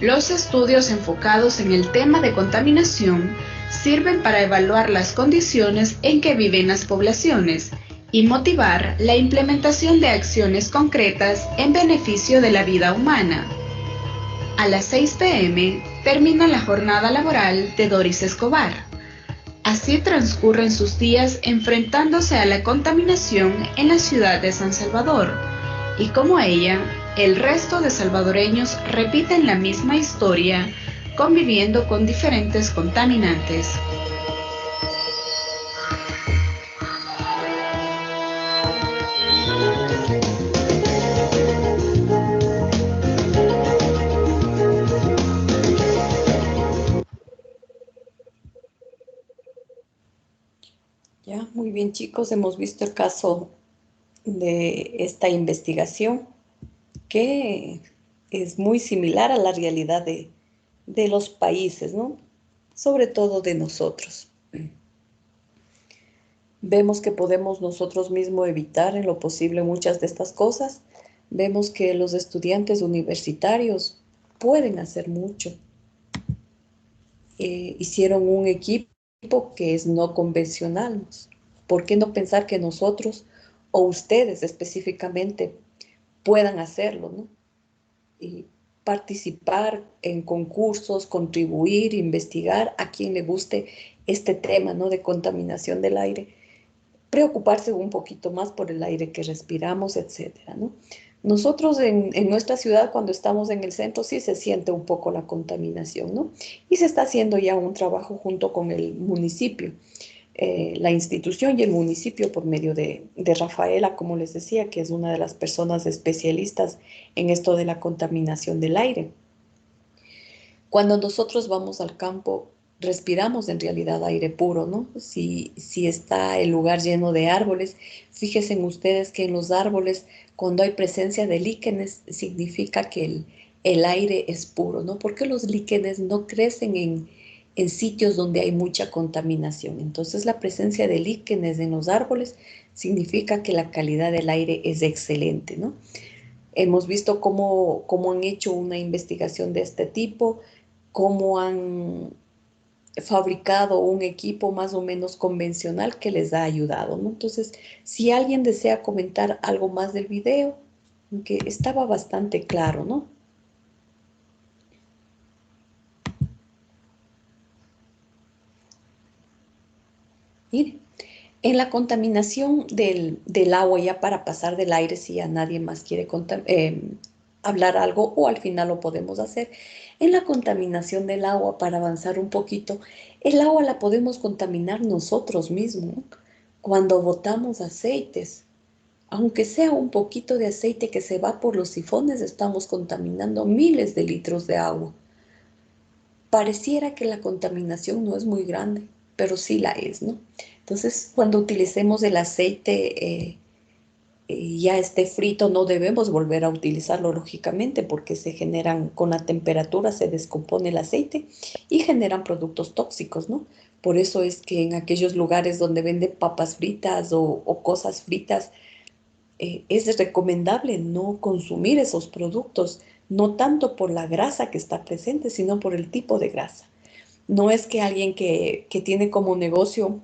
Los estudios enfocados en el tema de contaminación sirven para evaluar las condiciones en que viven las poblaciones y motivar la implementación de acciones concretas en beneficio de la vida humana. A las 6 p.m. termina la jornada laboral de Doris Escobar. Así transcurren sus días enfrentándose a la contaminación en la ciudad de San Salvador. Y como ella, el resto de salvadoreños repiten la misma historia, conviviendo con diferentes contaminantes. Ya, muy bien, chicos, hemos visto el caso de esta investigación que es muy similar a la realidad de los países, ¿no? Sobre todo de nosotros. Vemos que podemos nosotros mismos evitar en lo posible muchas de estas cosas. Vemos que los estudiantes universitarios pueden hacer mucho. Hicieron un equipo que es no convencional. ¿Por qué no pensar que nosotros o ustedes específicamente puedan hacerlo, ¿no? Y participar en concursos, contribuir, investigar a quien le guste este tema, ¿no? De contaminación del aire, preocuparse un poquito más por el aire que respiramos, etcétera, ¿no? Nosotros en nuestra ciudad, cuando estamos en el centro, sí se siente un poco la contaminación, ¿no? Y se está haciendo ya un trabajo junto con el municipio, la institución y el municipio por medio de Rafaela, como les decía, que es una de las personas especialistas en esto de la contaminación del aire. Cuando nosotros vamos al campo, respiramos en realidad aire puro, ¿no? Si está el lugar lleno de árboles, fíjense en ustedes que en los árboles, cuando hay presencia de líquenes, significa que el aire es puro, ¿no? Porque los líquenes no crecen en sitios donde hay mucha contaminación. Entonces, la presencia de líquenes en los árboles significa que la calidad del aire es excelente, ¿no? Hemos visto cómo han hecho una investigación de este tipo, cómo han fabricado un equipo más o menos convencional que les ha ayudado, ¿no? Entonces, si alguien desea comentar algo más del video, que estaba bastante claro, ¿no? Mire, en la contaminación del agua, ya para pasar del aire, si ya nadie más quiere hablar algo o al final lo podemos hacer, en la contaminación del agua, para avanzar un poquito, el agua la podemos contaminar nosotros mismos, ¿no? Cuando botamos aceites. Aunque sea un poquito de aceite que se va por los sifones, estamos contaminando miles de litros de agua. Pareciera que la contaminación no es muy grande, pero sí la es, ¿no? Entonces, cuando utilicemos el aceite ya esté frito, no debemos volver a utilizarlo, lógicamente, porque se generan, con la temperatura se descompone el aceite y generan productos tóxicos, ¿no? Por eso es que en aquellos lugares donde venden papas fritas o cosas fritas, es recomendable no consumir esos productos, no tanto por la grasa que está presente, sino por el tipo de grasa. No es que alguien que tiene como negocio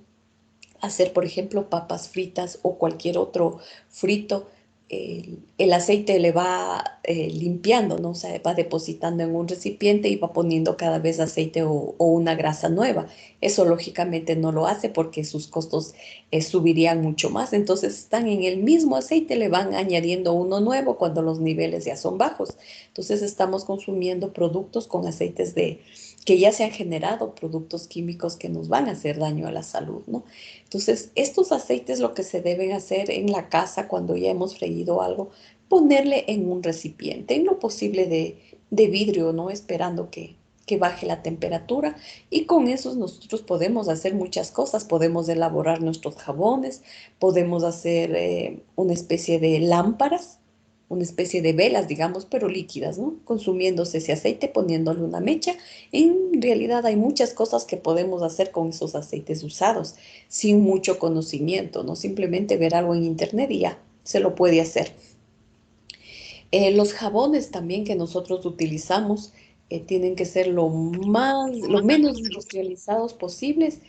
hacer, por ejemplo, papas fritas o cualquier otro frito, el aceite le va limpiando, ¿no? O sea, va depositando en un recipiente y va poniendo cada vez aceite o una grasa nueva. Eso lógicamente no lo hace porque sus costos subirían mucho más. Entonces están en el mismo aceite, le van añadiendo uno nuevo cuando los niveles ya son bajos. Entonces estamos consumiendo productos con aceites que ya se han generado, productos químicos que nos van a hacer daño a la salud, ¿no? Entonces, estos aceites lo que se deben hacer en la casa cuando ya hemos freído algo, ponerle en un recipiente, en lo posible de vidrio, ¿no? Esperando que baje la temperatura y con esos nosotros podemos hacer muchas cosas, podemos elaborar nuestros jabones, podemos hacer una especie de lámparas, una especie de velas, digamos, pero líquidas, ¿no? Consumiéndose ese aceite, poniéndole una mecha. En realidad hay muchas cosas que podemos hacer con esos aceites usados sin mucho conocimiento, ¿no? Simplemente ver algo en internet y ya se lo puede hacer. Los jabones también que nosotros utilizamos tienen que ser lo menos industrializados posibles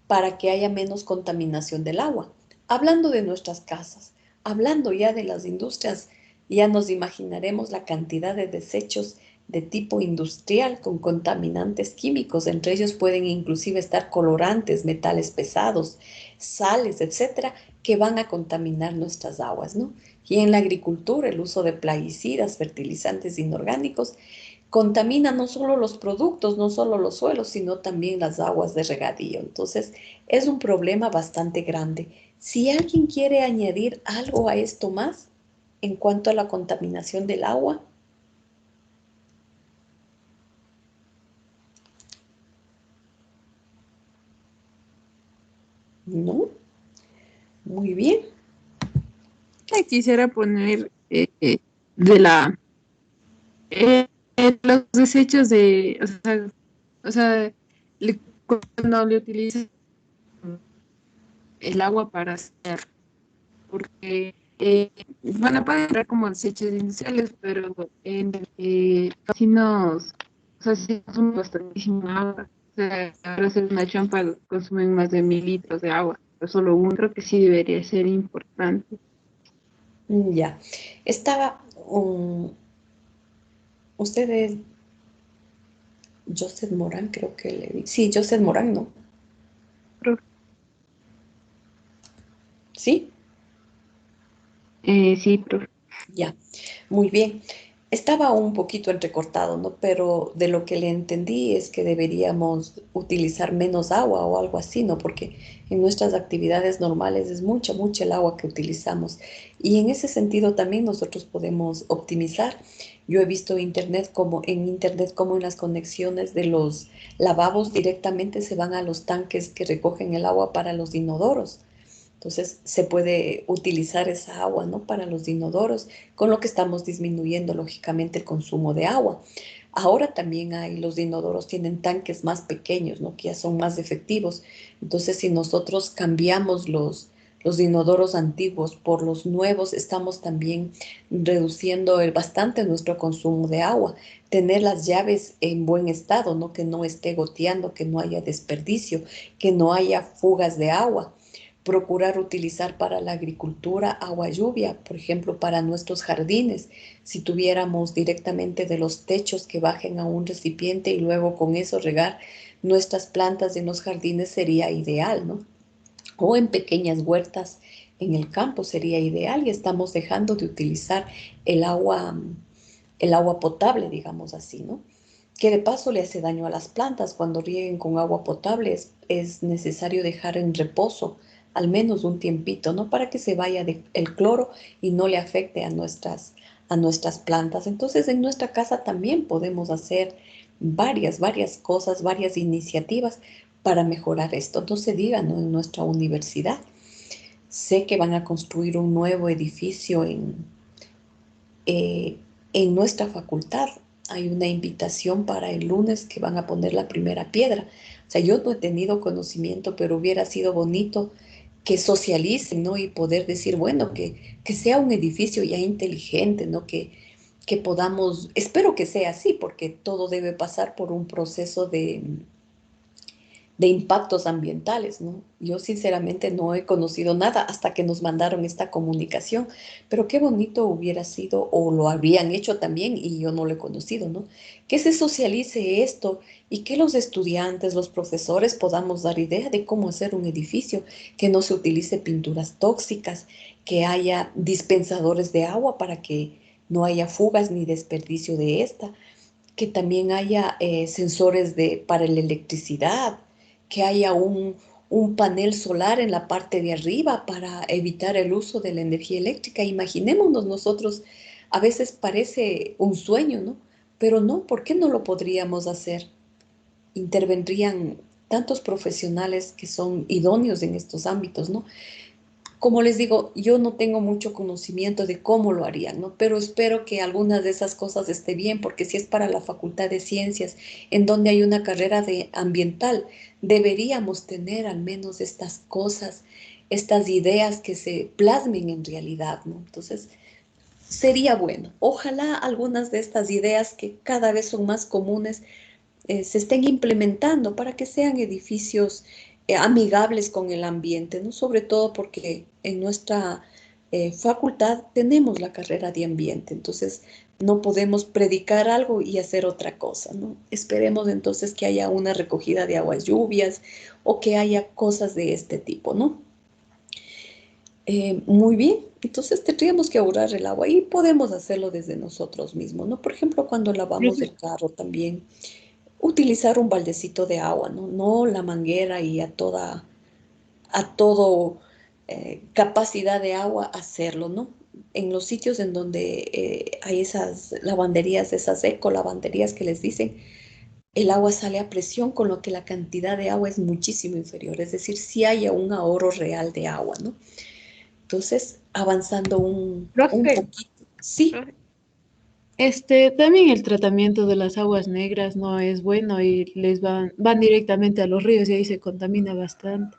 para que haya menos contaminación del agua. Hablando de nuestras casas, hablando ya de las industrias, ya nos imaginaremos la cantidad de desechos de tipo industrial con contaminantes químicos. Entre ellos pueden inclusive estar colorantes, metales pesados, sales, etcétera, que van a contaminar nuestras aguas, ¿no? Y en la agricultura, el uso de plaguicidas, fertilizantes inorgánicos, contamina no solo los productos, no solo los suelos, sino también las aguas de regadío. Entonces, es un problema bastante grande. Si alguien quiere añadir algo a esto más en cuanto a la contaminación del agua, ¿no? Muy bien. Quisiera poner de la los desechos de, o sea, cuando le utilizan el agua para hacer, porque bueno, puede entrar como desechos industriales, pero si nos, o sea, si consumen bastantísima agua, o sea, para hacer una champa consumen más de 1.000 litros de agua, pero solo uno, creo que sí debería ser importante. Ya. Estaba, ustedes, Joseph Morán, creo que le vi. Sí, Joseph Morán, ¿no? ¿Sí? Sí, profe. Ya, muy bien. Estaba un poquito entrecortado, ¿no? Pero de lo que le entendí es que deberíamos utilizar menos agua o algo así, ¿no? Porque en nuestras actividades normales es mucha, mucha el agua que utilizamos. Y en ese sentido también nosotros podemos optimizar. Yo he visto en internet como en las conexiones de los lavabos directamente se van a los tanques que recogen el agua para los inodoros. Entonces se puede utilizar esa agua, ¿no? Para los inodoros, con lo que estamos disminuyendo lógicamente el consumo de agua. Ahora también los inodoros tienen tanques más pequeños, ¿no? Que ya son más efectivos. Entonces, si nosotros cambiamos los inodoros antiguos por los nuevos, estamos también reduciendo bastante nuestro consumo de agua. Tener las llaves en buen estado, ¿no? Que no esté goteando, que no haya desperdicio, que no haya fugas de agua. Procurar utilizar para la agricultura agua lluvia, por ejemplo, para nuestros jardines. Si tuviéramos directamente de los techos que bajen a un recipiente y luego con eso regar nuestras plantas en los jardines sería ideal, ¿no? O en pequeñas huertas en el campo sería ideal y estamos dejando de utilizar el agua, el agua potable, digamos así, ¿no? Que de paso le hace daño a las plantas. Cuando rieguen con agua potable es necesario dejar en reposo al menos un tiempito, ¿no? Para que se vaya el cloro y no le afecte a nuestras plantas. Entonces, en nuestra casa también podemos hacer varias cosas, varias iniciativas para mejorar esto. No se diga, ¿no? En nuestra universidad. Sé que van a construir un nuevo edificio eh, en nuestra facultad. Hay una invitación para el lunes que van a poner la primera piedra. O sea, yo no he tenido conocimiento, pero hubiera sido bonito que socialicen, ¿no? Y poder decir, bueno, que sea un edificio ya inteligente, ¿no? Que podamos, espero que sea así, porque todo debe pasar por un proceso de impactos ambientales, ¿no? Yo sinceramente no he conocido nada hasta que nos mandaron esta comunicación, pero qué bonito hubiera sido, o lo habrían hecho también y yo no lo he conocido, ¿no? Que se socialice esto y que los estudiantes, los profesores podamos dar idea de cómo hacer un edificio, que no se utilice pinturas tóxicas, que haya dispensadores de agua para que no haya fugas ni desperdicio de esta, que también haya sensores para la electricidad, que haya un panel solar en la parte de arriba para evitar el uso de la energía eléctrica. Imaginémonos nosotros, a veces parece un sueño, ¿no? Pero no, ¿por qué no lo podríamos hacer? Intervendrían tantos profesionales que son idóneos en estos ámbitos, ¿no? Como les digo, yo no tengo mucho conocimiento de cómo lo harían, ¿no? Pero espero que algunas de esas cosas esté bien, porque si es para la Facultad de Ciencias, en donde hay una carrera de ambiental, deberíamos tener al menos estas cosas, estas ideas que se plasmen en realidad, ¿no? Entonces, sería bueno. Ojalá algunas de estas ideas que cada vez son más comunes se estén implementando para que sean edificios amigables con el ambiente, ¿no? Sobre todo porque en nuestra facultad tenemos la carrera de ambiente, entonces no podemos predicar algo y hacer otra cosa, ¿no? Esperemos entonces que haya una recogida de aguas lluvias o que haya cosas de este tipo, ¿no? Muy bien, entonces tendríamos que ahorrar el agua y podemos hacerlo desde nosotros mismos, ¿no? Por ejemplo, cuando lavamos el carro también utilizar un baldecito de agua, ¿no? No la manguera y a todo capacidad de agua hacerlo, ¿no? En los sitios en donde hay esas lavanderías, esas ecolavanderías que les dicen, el agua sale a presión, con lo que la cantidad de agua es muchísimo inferior, es decir, si haya un ahorro real de agua, ¿no? Entonces, avanzando un poquito. Sí. También el tratamiento de las aguas negras no es bueno y van directamente a los ríos y ahí se contamina bastante.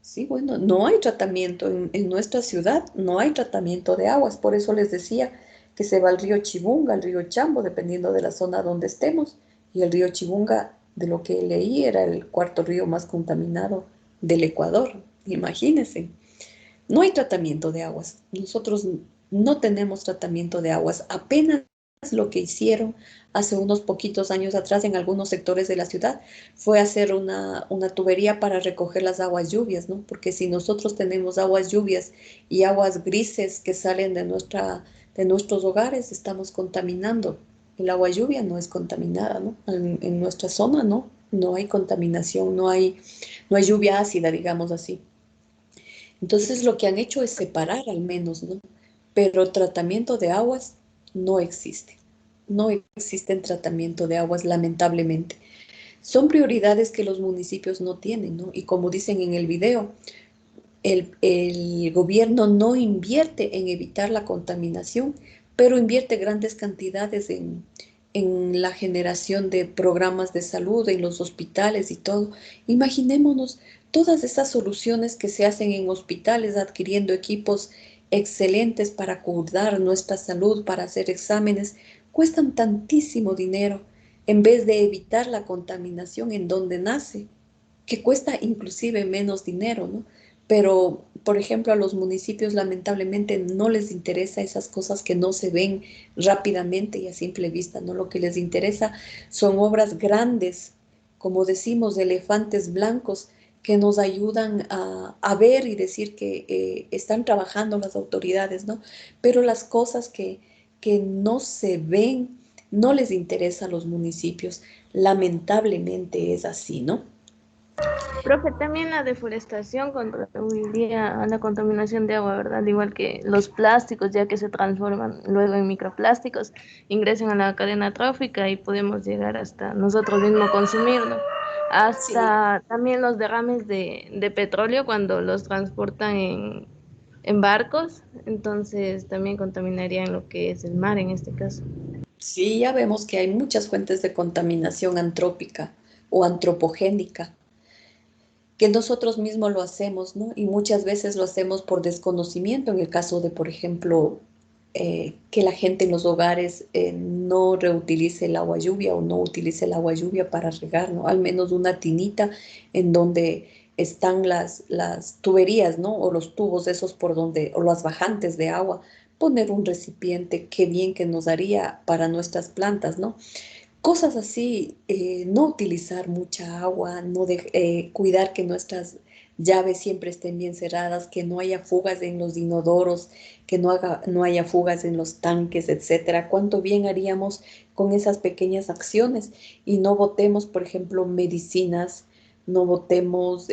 Sí, bueno, no hay tratamiento en nuestra ciudad, no hay tratamiento de aguas, por eso les decía que se va al río Chibunga, al río Chambo, dependiendo de la zona donde estemos, y el río Chibunga, de lo que leí, era el cuarto río más contaminado del Ecuador, imagínense. No hay tratamiento de aguas, nosotros no tenemos tratamiento de aguas, apenas lo que hicieron hace unos poquitos años atrás en algunos sectores de la ciudad fue hacer una tubería para recoger las aguas lluvias, ¿no? Porque si nosotros tenemos aguas lluvias y aguas grises que salen de nuestros hogares estamos contaminando. El agua lluvia no es contaminada, ¿no? En nuestra zona no hay contaminación, no hay lluvia ácida, digamos así. Entonces lo que han hecho es separar al menos, ¿no? Pero tratamiento de aguas no existe. No existe tratamiento de aguas, lamentablemente. Son prioridades que los municipios no tienen, ¿no? Y como dicen en el video, el gobierno no invierte en evitar la contaminación, pero invierte grandes cantidades en la generación de programas de salud, en los hospitales y todo. Imaginémonos todas esas soluciones que se hacen en hospitales adquiriendo equipos excelentes para cuidar nuestra salud, para hacer exámenes, cuestan tantísimo dinero en vez de evitar la contaminación en donde nace, que cuesta inclusive menos dinero, ¿no? Pero, por ejemplo, a los municipios lamentablemente no les interesa esas cosas que no se ven rápidamente y a simple vista, ¿no? Lo que les interesa son obras grandes, como decimos, elefantes blancos, que nos ayudan a ver y decir que están trabajando las autoridades, ¿no? Pero las cosas que no se ven no les interesa a los municipios. Lamentablemente es así, ¿no? Profe, también la deforestación contribuiría a la contaminación de agua, ¿verdad? Igual que los plásticos, ya que se transforman luego en microplásticos, ingresan a la cadena trófica y podemos llegar hasta nosotros mismos consumirlo. Sí, Hasta también los derrames de petróleo cuando los transportan en barcos, entonces también contaminarían lo que es el mar en este caso. sí, ya vemos que hay muchas fuentes de contaminación antrópica o antropogénica, que nosotros mismos lo hacemos, ¿no? Y muchas veces lo hacemos por desconocimiento, en el caso de, por ejemplo, que la gente en los hogares no reutilice el agua lluvia o no utilice el agua lluvia para regar, ¿no? Al menos una tinita en donde están las tuberías, ¿no? O los tubos esos por donde, o las bajantes de agua, poner un recipiente, qué bien que nos haría para nuestras plantas, ¿no? Cosas así, no utilizar mucha agua, cuidar que nuestras llaves siempre estén bien cerradas, que no haya fugas en los inodoros, que no haya fugas en los tanques, etcétera. Cuánto bien haríamos con esas pequeñas acciones y no botemos, por ejemplo, medicinas, no botemos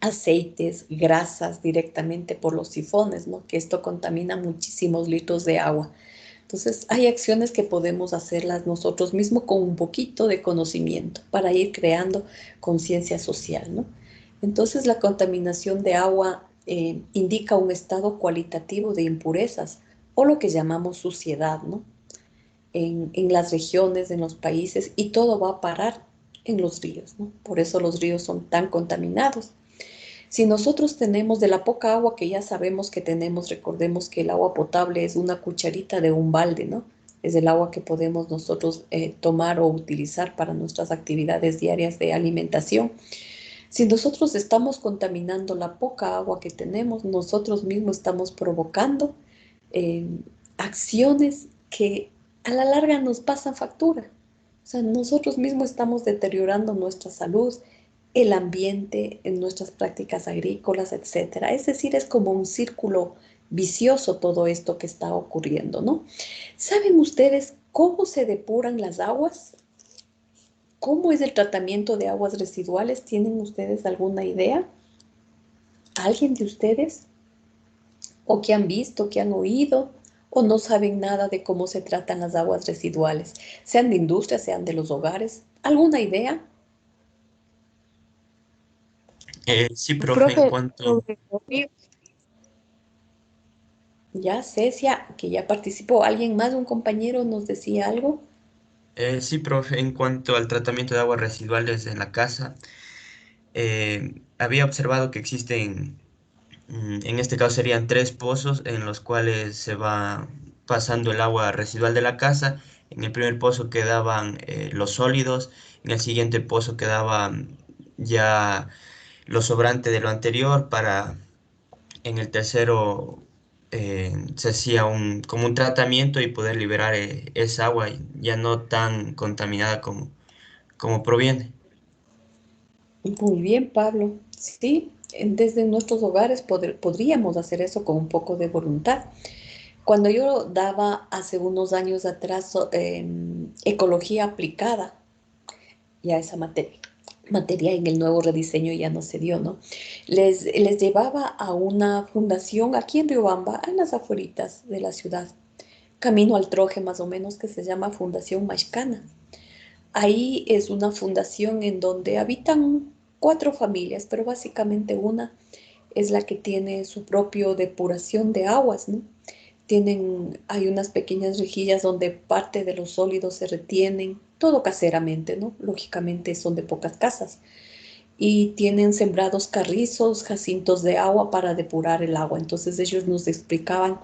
aceites, grasas directamente por los sifones, ¿no? Que esto contamina muchísimos litros de agua. Entonces, hay acciones que podemos hacerlas nosotros mismos con un poquito de conocimiento para ir creando conciencia social, ¿no? Entonces, la contaminación de agua indica un estado cualitativo de impurezas o lo que llamamos suciedad, ¿no? En las regiones, en los países, y todo va a parar en los ríos, ¿no? Por eso los ríos son tan contaminados. Si nosotros tenemos de la poca agua que ya sabemos que tenemos, recordemos que el agua potable es una cucharita de un balde, ¿no? Es el agua que podemos nosotros tomar o utilizar para nuestras actividades diarias de alimentación. Si nosotros estamos contaminando la poca agua que tenemos, nosotros mismos estamos provocando eh, acciones que a la larga nos pasan factura. O sea, nosotros mismos estamos deteriorando nuestra salud, el ambiente, en nuestras prácticas agrícolas, etcétera. Es decir, es como un círculo vicioso todo esto que está ocurriendo, ¿no? ¿Saben ustedes cómo se depuran las aguas? ¿Cómo es el tratamiento de aguas residuales? ¿Tienen ustedes alguna idea? ¿Alguien de ustedes? ¿O que han visto, que han oído? ¿O no saben nada de cómo se tratan las aguas residuales? Sean de industria, sean de los hogares. ¿Alguna idea? Sí, profe, en Profe, cuanto, sobre los ríos, Ya, Cecia, que ya participó. ¿Alguien más, un compañero, nos decía algo? sí, profe, en cuanto al tratamiento de aguas residuales en la casa, había observado que existen, en este caso serían tres pozos en los cuales se va pasando el agua residual de la casa. En el primer pozo quedaban los sólidos, en el siguiente pozo quedaban ya lo sobrante de lo anterior para en el tercero se hacía como un tratamiento y poder liberar esa agua ya no tan contaminada como proviene. Muy bien, Pablo. Sí, desde nuestros hogares podríamos hacer eso con un poco de voluntad. Cuando yo daba hace unos años atrás ecología aplicada, ya esa materia en el nuevo rediseño ya no se dio, ¿no? Les llevaba a una fundación aquí en Riobamba, en las afueritas de la ciudad, camino al Troje más o menos, que se llama Fundación Maxcana. Ahí es una fundación en donde habitan 4 familias, pero básicamente una es la que tiene su propio depuración de aguas, ¿no? Hay unas pequeñas rejillas donde parte de los sólidos se retienen, todo caseramente, ¿no? Lógicamente son de pocas casas. Y tienen sembrados carrizos, jacintos de agua para depurar el agua. Entonces ellos nos explicaban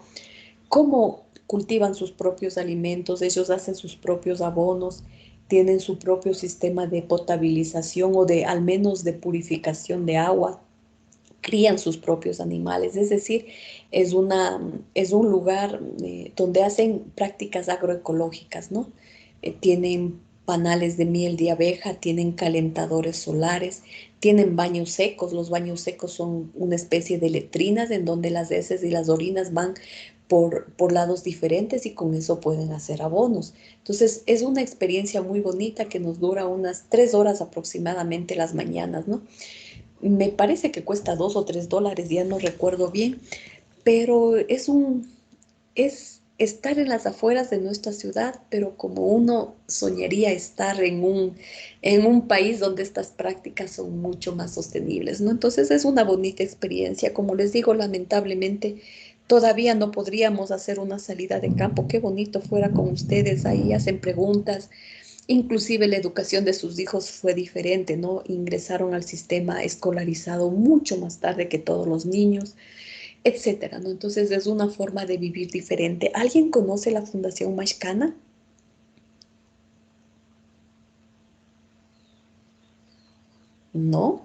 cómo cultivan sus propios alimentos, ellos hacen sus propios abonos, tienen su propio sistema de potabilización o de al menos de purificación de agua, crían sus propios animales, es decir, es un lugar donde hacen prácticas agroecológicas, ¿no? Tienen panales de miel de abeja, tienen calentadores solares, tienen baños secos. Los baños secos son una especie de letrinas en donde las heces y las orinas van por lados diferentes y con eso pueden hacer abonos. Entonces, es una experiencia muy bonita que nos dura unas 3 horas aproximadamente las mañanas, ¿no? Me parece que cuesta $2 o $3, ya no recuerdo bien, pero es estar en las afueras de nuestra ciudad, pero como uno soñaría estar en un país donde estas prácticas son mucho más sostenibles, ¿no? Entonces es una bonita experiencia. Como les digo, lamentablemente todavía no podríamos hacer una salida de campo. Qué bonito fuera con ustedes, ahí hacen preguntas. Inclusive la educación de sus hijos fue diferente, ¿no? Ingresaron al sistema escolarizado mucho más tarde que todos los niños, etcétera, ¿no? Entonces es una forma de vivir diferente. ¿Alguien conoce la Fundación Maxcana? ¿No?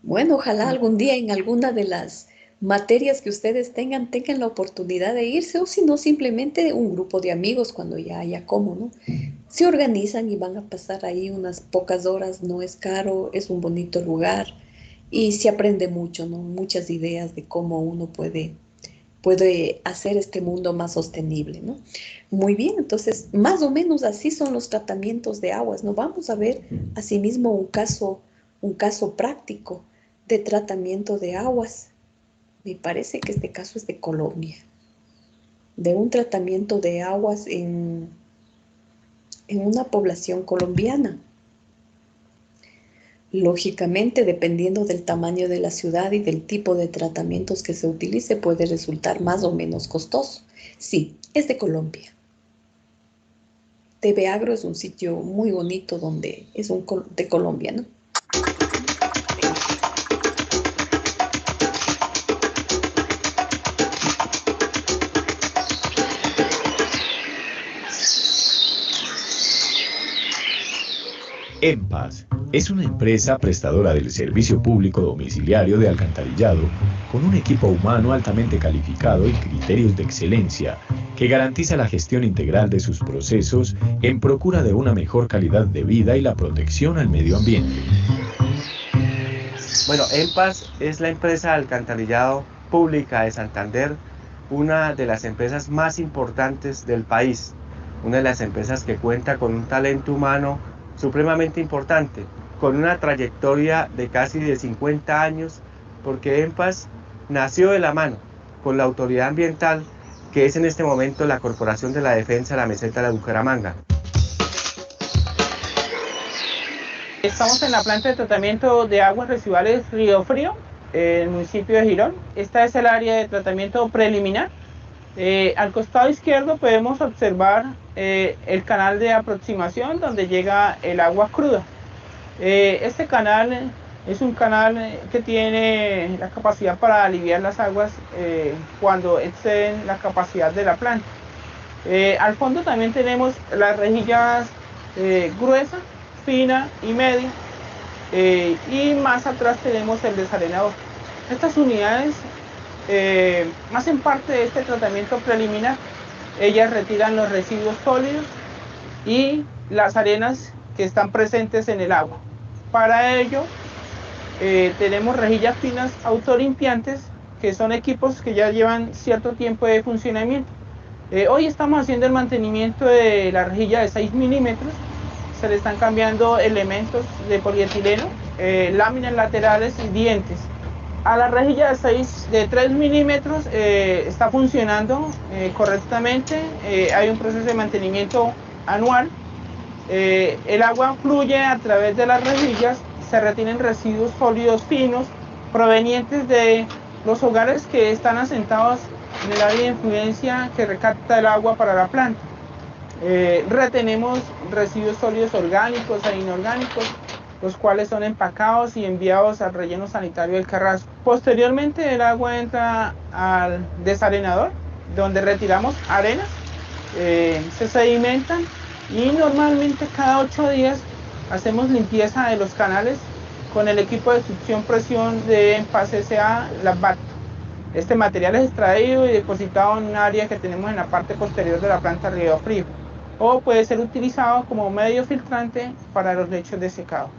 Bueno, ojalá algún día en alguna de las materias que ustedes tengan la oportunidad de irse, o si no, simplemente un grupo de amigos cuando ya haya como, ¿no? Se organizan y van a pasar ahí unas pocas horas, no es caro, es un bonito lugar y se aprende mucho, ¿no? Muchas ideas de cómo uno puede hacer este mundo más sostenible, ¿no? Muy bien, entonces, más o menos así son los tratamientos de aguas, ¿no? Vamos a ver asimismo un caso práctico de tratamiento de aguas. Me parece que este caso es de Colombia, de un tratamiento de aguas en una población colombiana. Lógicamente, dependiendo del tamaño de la ciudad y del tipo de tratamientos que se utilice, puede resultar más o menos costoso. Sí, es de Colombia. TV Agro es un sitio muy bonito donde es de Colombia, ¿no? EMPAS es una empresa prestadora del servicio público domiciliario de alcantarillado con un equipo humano altamente calificado y criterios de excelencia que garantiza la gestión integral de sus procesos en procura de una mejor calidad de vida y la protección al medio ambiente. Bueno, EMPAS es la empresa de alcantarillado pública de Santander, una de las empresas más importantes del país, una de las empresas que cuenta con un talento humano supremamente importante, con una trayectoria de casi de 50 años, porque EMPAS nació de la mano con la autoridad ambiental, que es en este momento la Corporación de la Defensa de la Meseta de Bucaramanga. Estamos en la planta de tratamiento de aguas residuales Río Frío, en el municipio de Girón. Esta es el área de tratamiento preliminar. Al costado izquierdo podemos observar el canal de aproximación donde llega el agua cruda. Este canal es un canal que tiene la capacidad para aliviar las aguas cuando exceden la capacidad de la planta. Al fondo también tenemos las rejillas gruesa, fina y media, y más atrás tenemos el desarenador. Estas unidades hacen parte de este tratamiento preliminar. Ellas retiran los residuos sólidos y las arenas que están presentes en el agua. Para ello tenemos rejillas finas autolimpiantes que son equipos que ya llevan cierto tiempo de funcionamiento. Hoy estamos haciendo el mantenimiento de la rejilla de 6 milímetros, se le están cambiando elementos de polietileno, láminas laterales y dientes. A la rejilla de 3 milímetros está funcionando correctamente, hay un proceso de mantenimiento anual. El agua fluye a través de las rejillas, se retienen residuos sólidos finos provenientes de los hogares que están asentados en el área de influencia que recapta el agua para la planta. Retenemos residuos sólidos orgánicos e inorgánicos, los cuales son empacados y enviados al relleno sanitario del Carrasco. Posteriormente el agua entra al desarenador, donde retiramos arenas, se sedimentan y normalmente cada 8 días hacemos limpieza de los canales con el equipo de succión presión de EMPAS S.A. LABAT. Este material es extraído y depositado en un área que tenemos en la parte posterior de la planta Río Frío, o puede ser utilizado como medio filtrante para los lechos de secado.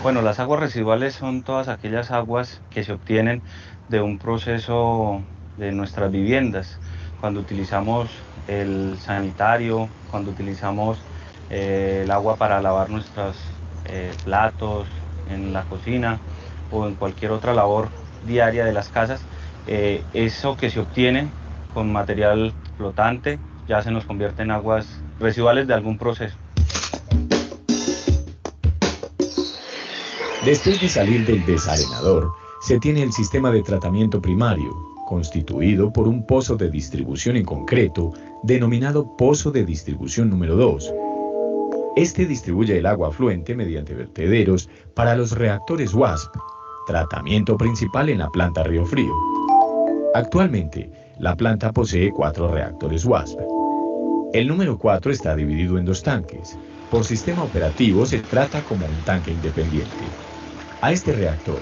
Bueno, las aguas residuales son todas aquellas aguas que se obtienen de un proceso de nuestras viviendas, cuando utilizamos el sanitario, cuando utilizamos el agua para lavar nuestros platos en la cocina o en cualquier otra labor diaria de las casas. Eso que se obtiene con material flotante ya se nos convierte en aguas residuales de algún proceso. Después de salir del desarenador, se tiene el sistema de tratamiento primario, constituido por un pozo de distribución en concreto, denominado pozo de distribución número 2. Este distribuye el agua afluente mediante vertederos para los reactores WASP, tratamiento principal en la planta Río Frío. Actualmente, la planta posee 4 reactores WASP. El número 4 está dividido en 2 tanques. Por sistema operativo se trata como un tanque independiente. A este reactor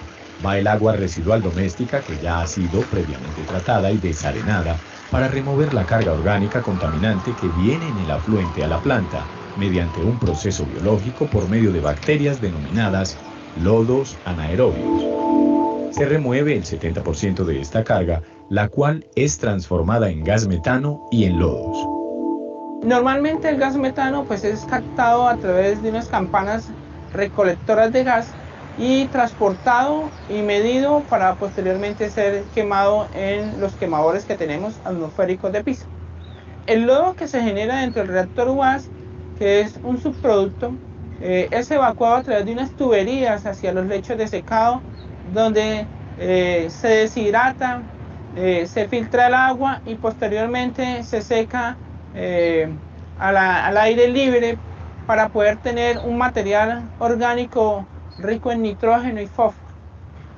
va el agua residual doméstica que ya ha sido previamente tratada y desarenada para remover la carga orgánica contaminante que viene en el afluente a la planta mediante un proceso biológico por medio de bacterias denominadas lodos anaerobios. Se remueve el 70% de esta carga, la cual es transformada en gas metano y en lodos. Normalmente el gas metano pues es captado a través de unas campanas recolectoras de gas y transportado y medido para posteriormente ser quemado en los quemadores que tenemos atmosféricos de piso. El lodo que se genera dentro del reactor WASP, que es un subproducto, es evacuado a través de unas tuberías hacia los lechos de secado, donde se deshidrata, se filtra el agua y posteriormente se seca al aire libre para poder tener un material orgánico rico en nitrógeno y fósforo.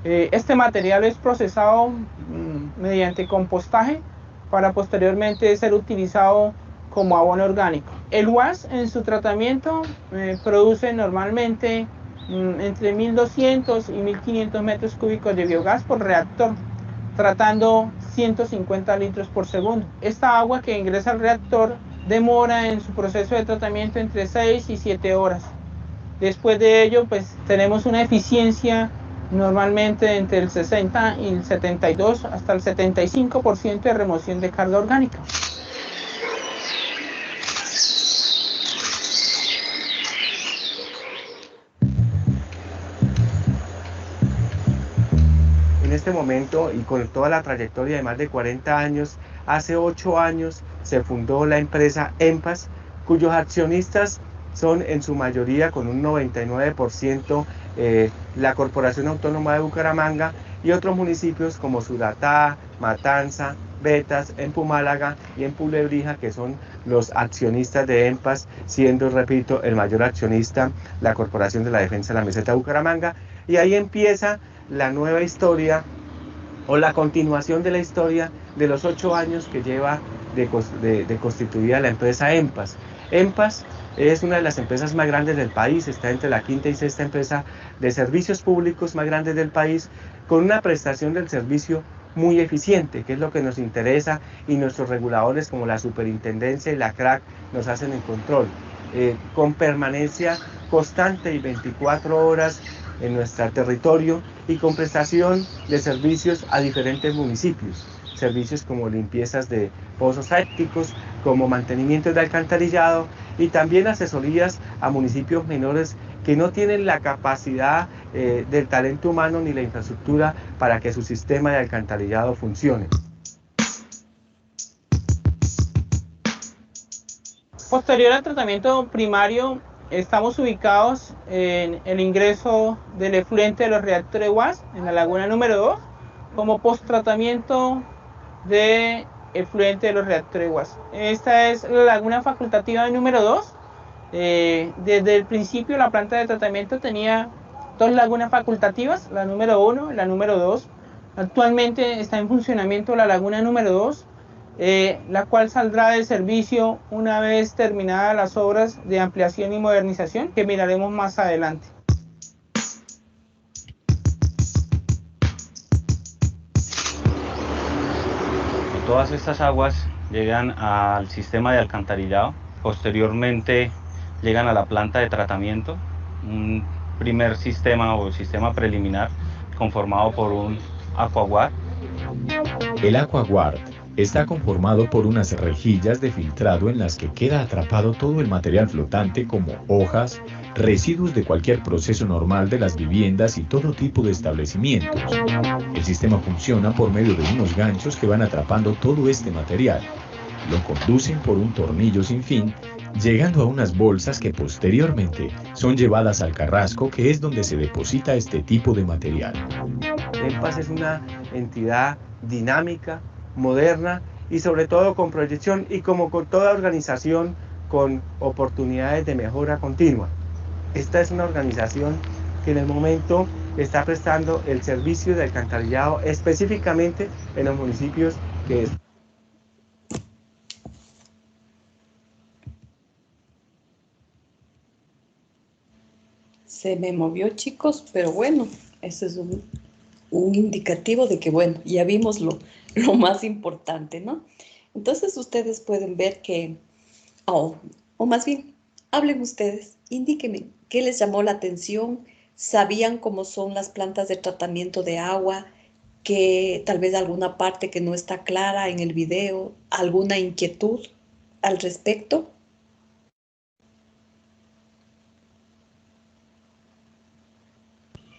Este material es procesado mediante compostaje para posteriormente ser utilizado como abono orgánico. El WASP en su tratamiento produce normalmente entre 1200 y 1500 metros cúbicos de biogás por reactor, tratando 150 litros por segundo. Esta agua que ingresa al reactor demora en su proceso de tratamiento entre 6 y 7 horas. Después de ello, pues tenemos una eficiencia normalmente entre el 60 y el 72 hasta el 75% de remoción de carga orgánica. En este momento y con toda la trayectoria de más de 40 años, hace 8 años se fundó la empresa EMPAS, cuyos accionistas son en su mayoría con un 99% la Corporación Autónoma de Bucaramanga y otros municipios como Suratá, Matanza, Betas, en Pumálaga y en Pulebrija, que son los accionistas de EMPAS, siendo, repito, el mayor accionista la Corporación de la Defensa de la Meseta de Bucaramanga. Y ahí empieza la nueva historia o la continuación de la historia de los 8 años que lleva de constituida la empresa EMPAS. EMPAS es una de las empresas más grandes del país, está entre la 5ª y 6ª empresa de servicios públicos más grandes del país, con una prestación del servicio muy eficiente, que es lo que nos interesa, y nuestros reguladores como la Superintendencia y la CRAC nos hacen el control. con permanencia constante y 24 horas en nuestro territorio y con prestación de servicios a diferentes municipios. Servicios como limpiezas de pozos sépticos, como mantenimiento de alcantarillado y también asesorías a municipios menores que no tienen la capacidad del talento humano ni la infraestructura para que su sistema de alcantarillado funcione. Posterior al tratamiento primario, estamos ubicados en el ingreso del efluente de los reactores UAS en la laguna número 2, como post-tratamiento de efluente de los reactores UAS. Esta es la laguna facultativa número 2. Desde el principio la planta de tratamiento tenía dos lagunas facultativas, la número 1 y la número 2. Actualmente está en funcionamiento la laguna número 2, la cual saldrá del servicio una vez terminadas las obras de ampliación y modernización que miraremos más adelante. Todas estas aguas llegan al sistema de alcantarillado, posteriormente llegan a la planta de tratamiento, un primer sistema o sistema preliminar conformado por un aquaguard. El aquaguard está conformado por unas rejillas de filtrado en las que queda atrapado todo el material flotante como hojas, residuos de cualquier proceso normal de las viviendas y todo tipo de establecimientos. El sistema funciona por medio de unos ganchos que van atrapando todo este material. Lo conducen por un tornillo sin fin, llegando a unas bolsas que posteriormente son llevadas al carrasco, que es donde se deposita este tipo de material. EMPAS es una entidad dinámica, moderna y sobre todo con proyección y como con toda organización con oportunidades de mejora continua. Esta es una organización que en el momento está prestando el servicio de alcantarillado específicamente en los municipios que es. Se me movió, chicos, pero bueno, ese es un indicativo de que, bueno, ya vimos lo más importante, ¿no? Entonces ustedes pueden ver que, o más bien, hablen ustedes, indíquenme qué les llamó la atención, sabían cómo son las plantas de tratamiento de agua, que tal vez alguna parte que no está clara en el video, alguna inquietud al respecto.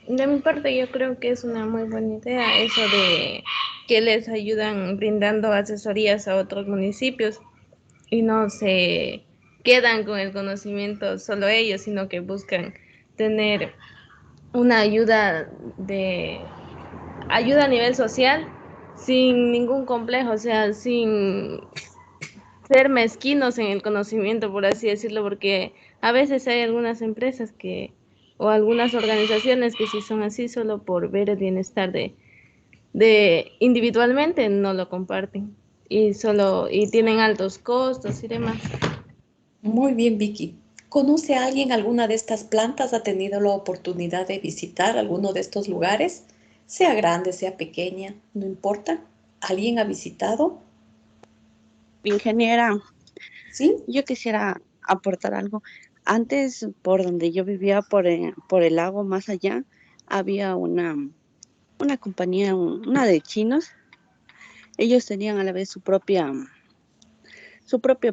De mi parte, yo creo que es una muy buena idea eso de que les ayudan brindando asesorías a otros municipios y no se quedan con el conocimiento solo ellos, sino que buscan tener una ayuda a nivel social sin ningún complejo, o sea, sin ser mezquinos en el conocimiento, por así decirlo, porque a veces hay algunas empresas o algunas organizaciones que sí son así solo por ver el bienestar de individualmente no lo comparten y tienen altos costos y demás. Muy bien, Vicky. ¿Conoce a alguien alguna de estas plantas? ¿Ha tenido la oportunidad de visitar alguno de estos lugares? Sea grande, sea pequeña, no importa. ¿Alguien ha visitado? Ingeniera, ¿sí? Yo quisiera aportar algo. Antes, por donde yo vivía, por el lago más allá, había una compañía, una de chinos. Ellos tenían a la vez su propia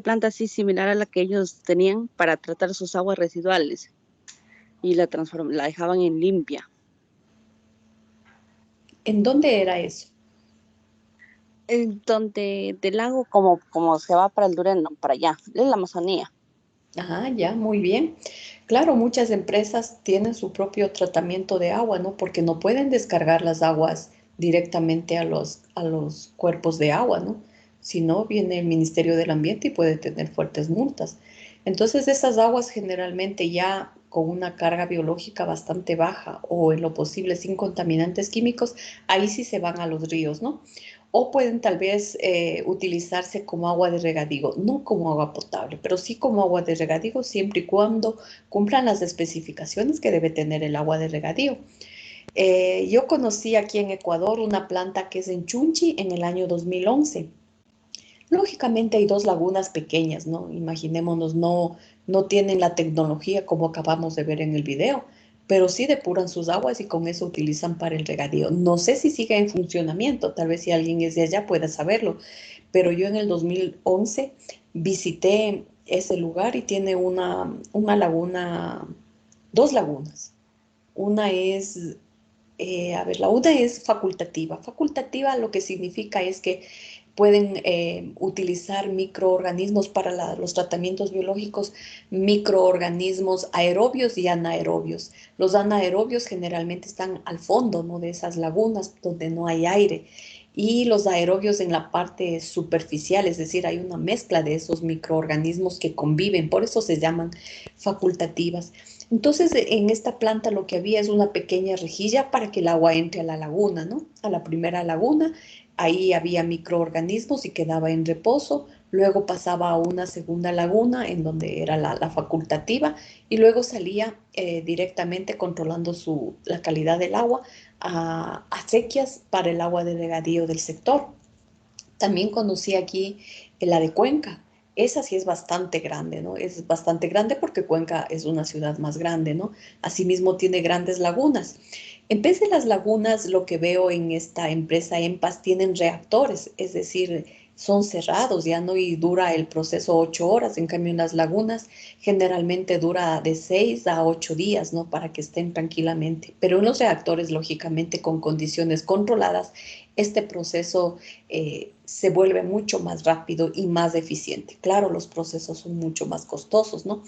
planta así similar a la que ellos tenían para tratar sus aguas residuales y la dejaban en limpia. ¿En dónde era eso? Donde del lago como se va para el Dureno, para allá, es la Amazonía. Ajá, ya, muy bien. Claro, muchas empresas tienen su propio tratamiento de agua, ¿no? Porque no pueden descargar las aguas directamente a los cuerpos de agua, ¿no? Si no, viene el Ministerio del Ambiente y puede tener fuertes multas. Entonces, esas aguas generalmente ya con una carga biológica bastante baja o en lo posible sin contaminantes químicos, ahí sí se van a los ríos, ¿no? O pueden tal vez utilizarse como agua de regadío, no como agua potable, pero sí como agua de regadío siempre y cuando cumplan las especificaciones que debe tener el agua de regadío. Yo conocí aquí en Ecuador una planta que es en Chunchi en el año 2011. Lógicamente hay dos lagunas pequeñas, ¿no? Imaginémonos, no tienen la tecnología como acabamos de ver en el video, pero sí depuran sus aguas y con eso utilizan para el regadío. No sé si sigue en funcionamiento, tal vez si alguien es de allá pueda saberlo, pero yo en el 2011 visité ese lugar y tiene una laguna, dos lagunas. Una es, la una es facultativa. Facultativa lo que significa es que pueden utilizar microorganismos para los tratamientos biológicos, microorganismos aerobios y anaerobios. Los anaerobios generalmente están al fondo, ¿no?, de esas lagunas donde no hay aire, y los aerobios en la parte superficial, es decir, hay una mezcla de esos microorganismos que conviven, por eso se llaman facultativas. Entonces, en esta planta lo que había es una pequeña rejilla para que el agua entre a la laguna, ¿no? A la primera laguna. Ahí había microorganismos y quedaba en reposo. Luego pasaba a una segunda laguna en donde era la facultativa y luego salía directamente controlando la calidad del agua a acequias para el agua de regadío del sector. También conocí aquí la de Cuenca. Esa sí es bastante grande, ¿no? Es bastante grande porque Cuenca es una ciudad más grande, ¿no? Asimismo tiene grandes lagunas. En vez de las lagunas, lo que veo en esta empresa EMPAS tienen reactores, es decir, son cerrados, ya no, y dura el proceso 8 horas. En cambio, en las lagunas generalmente dura de 6 a 8 días, ¿no? Para que estén tranquilamente. Pero en los reactores, lógicamente, con condiciones controladas, este proceso se vuelve mucho más rápido y más eficiente. Claro, los procesos son mucho más costosos, ¿no?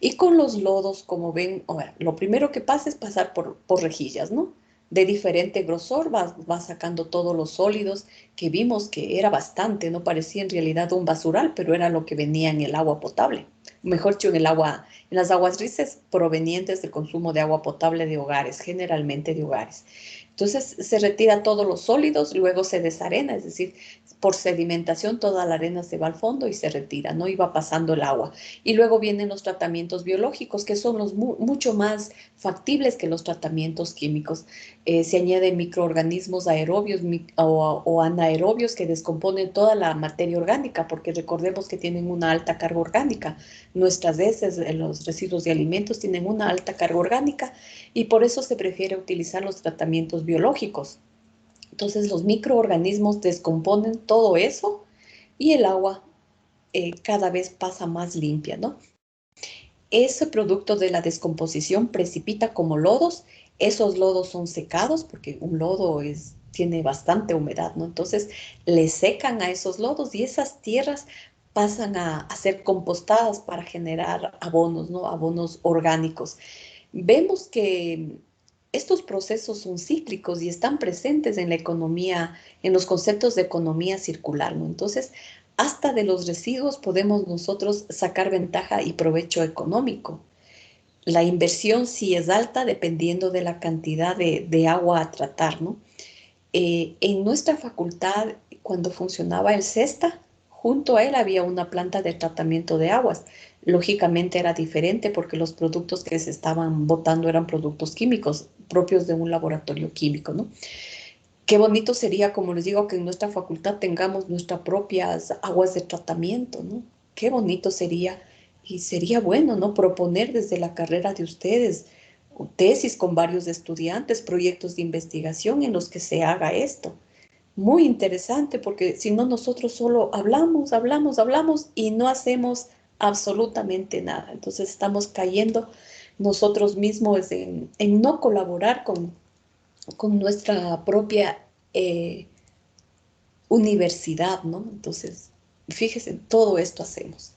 Y con los lodos, como ven, lo primero que pasa es pasar por rejillas, ¿no? De diferente grosor, va sacando todos los sólidos que vimos que era bastante, no parecía en realidad un basural, pero era lo que venía en el agua potable. Mejor dicho, en las aguas grises provenientes del consumo de agua potable de hogares, generalmente de hogares. Entonces se retira todos los sólidos, luego se desarena, es decir, por sedimentación toda la arena se va al fondo y se retira, ¿no? Y va pasando el agua. Y luego vienen los tratamientos biológicos, que son mucho más factibles que los tratamientos químicos. Se añaden microorganismos aerobios o anaerobios que descomponen toda la materia orgánica, porque recordemos que tienen una alta carga orgánica. Nuestras heces, los residuos de alimentos tienen una alta carga orgánica y por eso se prefiere utilizar los tratamientos biológicos. Entonces los microorganismos descomponen todo eso y el agua cada vez pasa más limpia, ¿no? Ese producto de la descomposición precipita como lodos. Esos lodos son secados porque un lodo tiene bastante humedad, ¿no? Entonces le secan a esos lodos y esas tierras pasan a ser compostadas para generar abonos, ¿no? Abonos orgánicos. Vemos que estos procesos son cíclicos y están presentes en la economía, en los conceptos de economía circular, ¿no? Entonces, hasta de los residuos podemos nosotros sacar ventaja y provecho económico. La inversión sí es alta dependiendo de la cantidad de agua a tratar, ¿no? En nuestra facultad, cuando funcionaba el CESTA, junto a él había una planta de tratamiento de aguas. Lógicamente era diferente porque los productos que se estaban botando eran productos químicos propios de un laboratorio químico, ¿no? Qué bonito sería, como les digo, que en nuestra facultad tengamos nuestras propias aguas de tratamiento, ¿no? Qué bonito sería y sería bueno, ¿no? Proponer desde la carrera de ustedes tesis con varios estudiantes, proyectos de investigación en los que se haga esto. Muy interesante porque si no nosotros solo hablamos, hablamos, hablamos y no hacemos absolutamente nada. Entonces estamos cayendo nosotros mismos en no colaborar con nuestra propia universidad, ¿no? Entonces, fíjense, todo esto hacemos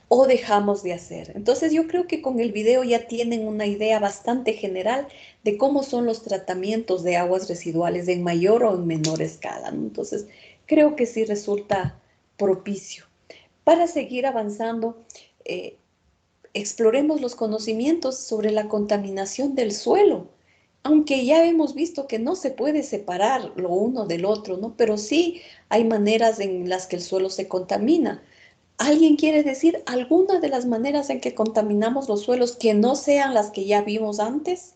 o dejamos de hacer. Entonces yo creo que con el video ya tienen una idea bastante general de cómo son los tratamientos de aguas residuales en mayor o en menor escala, ¿no? Entonces creo que sí resulta propicio. Para seguir avanzando, exploremos los conocimientos sobre la contaminación del suelo, aunque ya hemos visto que no se puede separar lo uno del otro, ¿no? Pero sí hay maneras en las que el suelo se contamina. ¿Alguien quiere decir alguna de las maneras en que contaminamos los suelos que no sean las que ya vimos antes?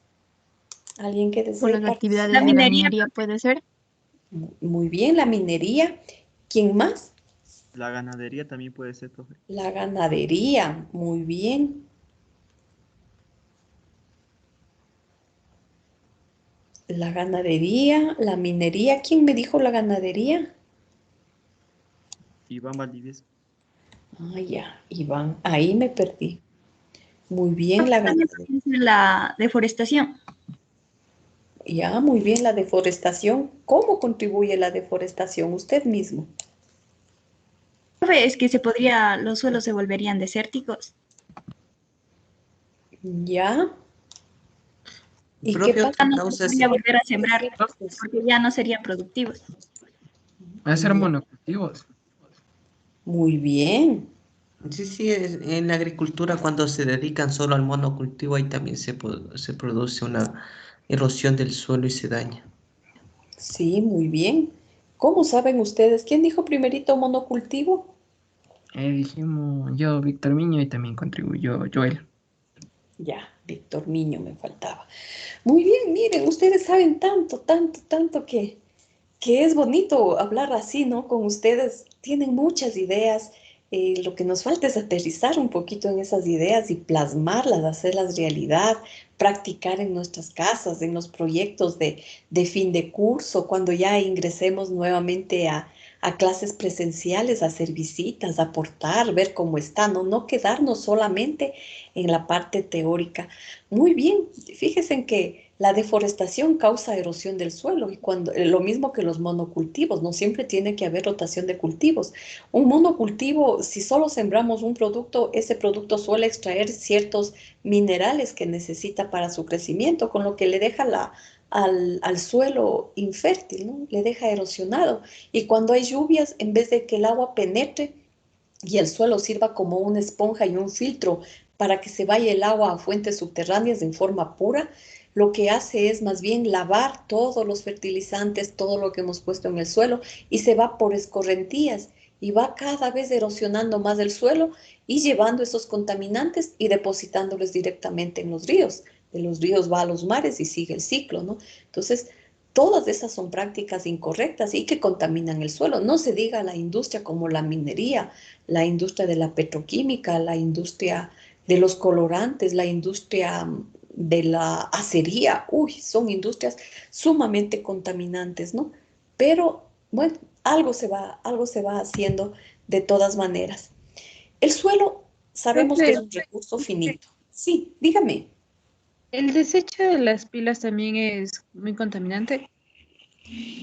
¿Alguien que desee Por las actividades participar? de la minería puede ser. Muy bien, la minería. ¿Quién más? La ganadería también puede ser, profe. La ganadería, muy bien. La ganadería, la minería. ¿Quién me dijo la ganadería? Iván Valdivieso. Ah, ya, Iván, ahí me perdí. Muy bien, la También ganadería. puede ser la deforestación. Ya, muy bien, la deforestación. ¿Cómo contribuye la deforestación? Usted mismo. Profe, es que los suelos se volverían desérticos. Ya. ¿Y qué Propio pasa? que No se causa podría ese. volver a sembrar porque ya no serían productivos. Va a ser Ya, monocultivos. muy bien. Sí, sí, en la agricultura cuando se dedican solo al monocultivo, ahí también se produce una erosión del suelo y se daña. Sí, muy bien. ¿Cómo saben ustedes? ¿Quién dijo primerito monocultivo? Dijimos yo, Víctor Miño, y también contribuyó Joel. Ya, Víctor Niño me faltaba. Muy bien, miren, ustedes saben tanto, tanto, tanto que es bonito hablar así, ¿no? Con ustedes. Tienen muchas ideas. Lo que nos falta es aterrizar un poquito en esas ideas y plasmarlas, hacerlas realidad, practicar en nuestras casas, en los proyectos de fin de curso, cuando ya ingresemos nuevamente a clases presenciales, a hacer visitas, aportar, ver cómo está, ¿no? No quedarnos solamente en la parte teórica. Muy bien, fíjense en que la deforestación causa erosión del suelo y cuando lo mismo que los monocultivos, no siempre tiene que haber rotación de cultivos. Un monocultivo, si solo sembramos un producto, ese producto suele extraer ciertos minerales que necesita para su crecimiento, con lo que le deja al suelo infértil, ¿no? Le deja erosionado. Y cuando hay lluvias, en vez de que el agua penetre, y el suelo sirva como una esponja y un filtro para que se vaya el agua a fuentes subterráneas en forma pura, lo que hace es más bien lavar todos los fertilizantes, todo lo que hemos puesto en el suelo y se va por escorrentías y va cada vez erosionando más el suelo y llevando esos contaminantes y depositándolos directamente en los ríos. De los ríos va a los mares y sigue el ciclo, ¿no? Entonces, todas esas son prácticas incorrectas y que contaminan el suelo. No se diga la industria como la minería, la industria de la petroquímica, la industria de los colorantes, la industria de la acería. Uy, son industrias sumamente contaminantes, ¿no? Pero bueno, algo se va haciendo de todas maneras. El suelo sabemos que es Profe, un recurso finito. Sí, dígame. ¿el desecho de las pilas también es muy contaminante?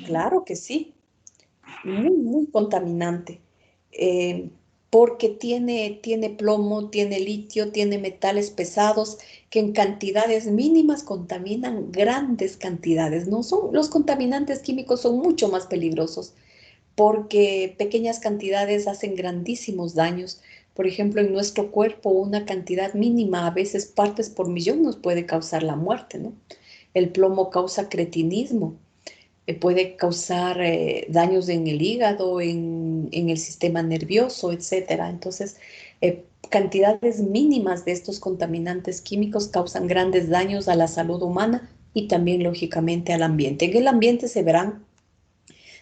Claro que sí, muy, muy contaminante, eh, porque tiene plomo, tiene litio, tiene metales pesados que en cantidades mínimas contaminan grandes cantidades. No son, los contaminantes químicos son mucho más peligrosos porque pequeñas cantidades hacen grandísimos daños. Por ejemplo, en nuestro cuerpo una cantidad mínima, a veces partes por millón, nos puede causar la muerte, ¿no? El plomo causa cretinismo, puede causar daños en el hígado, en el sistema nervioso, etcétera. Entonces, cantidades mínimas de estos contaminantes químicos causan grandes daños a la salud humana y también, lógicamente, al ambiente. En el ambiente se verán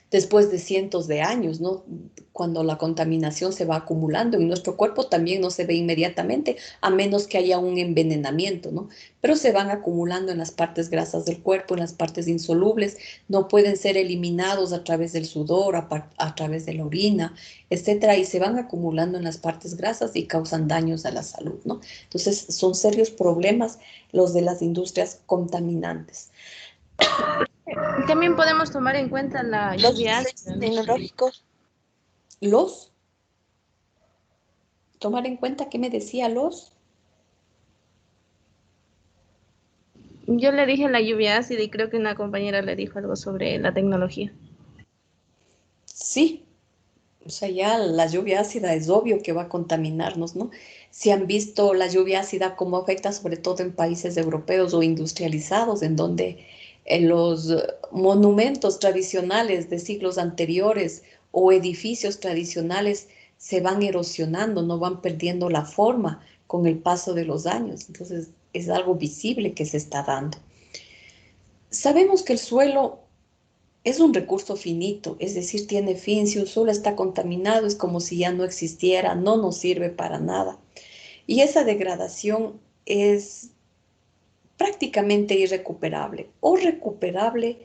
después de cientos de años, ¿no? Cuando la contaminación se va acumulando en nuestro cuerpo también no se ve inmediatamente, a menos que haya un envenenamiento, ¿no? Pero se van acumulando en las partes grasas del cuerpo, en las partes insolubles, no pueden ser eliminados a través del sudor, a través de la orina, etcétera, y se van acumulando en las partes grasas y causan daños a la salud, ¿no? Entonces, son serios problemas los de las industrias contaminantes. También podemos tomar en cuenta la Los lluvia desechos ácida. tecnológicos, los tomar en cuenta que me decía los. Yo le dije la lluvia ácida y creo que una compañera le dijo algo sobre la tecnología. Sí, o sea, ya la lluvia ácida es obvio que va a contaminarnos, ¿no? Si han visto la lluvia ácida cómo afecta sobre todo en países europeos o industrializados, en donde los monumentos tradicionales de siglos anteriores o edificios tradicionales se van erosionando, no van perdiendo la forma con el paso de los años. Entonces, es algo visible que se está dando. Sabemos que el suelo es un recurso finito, es decir, tiene fin. Si un suelo está contaminado, es como si ya no existiera, no nos sirve para nada. Y esa degradación es prácticamente irrecuperable o recuperable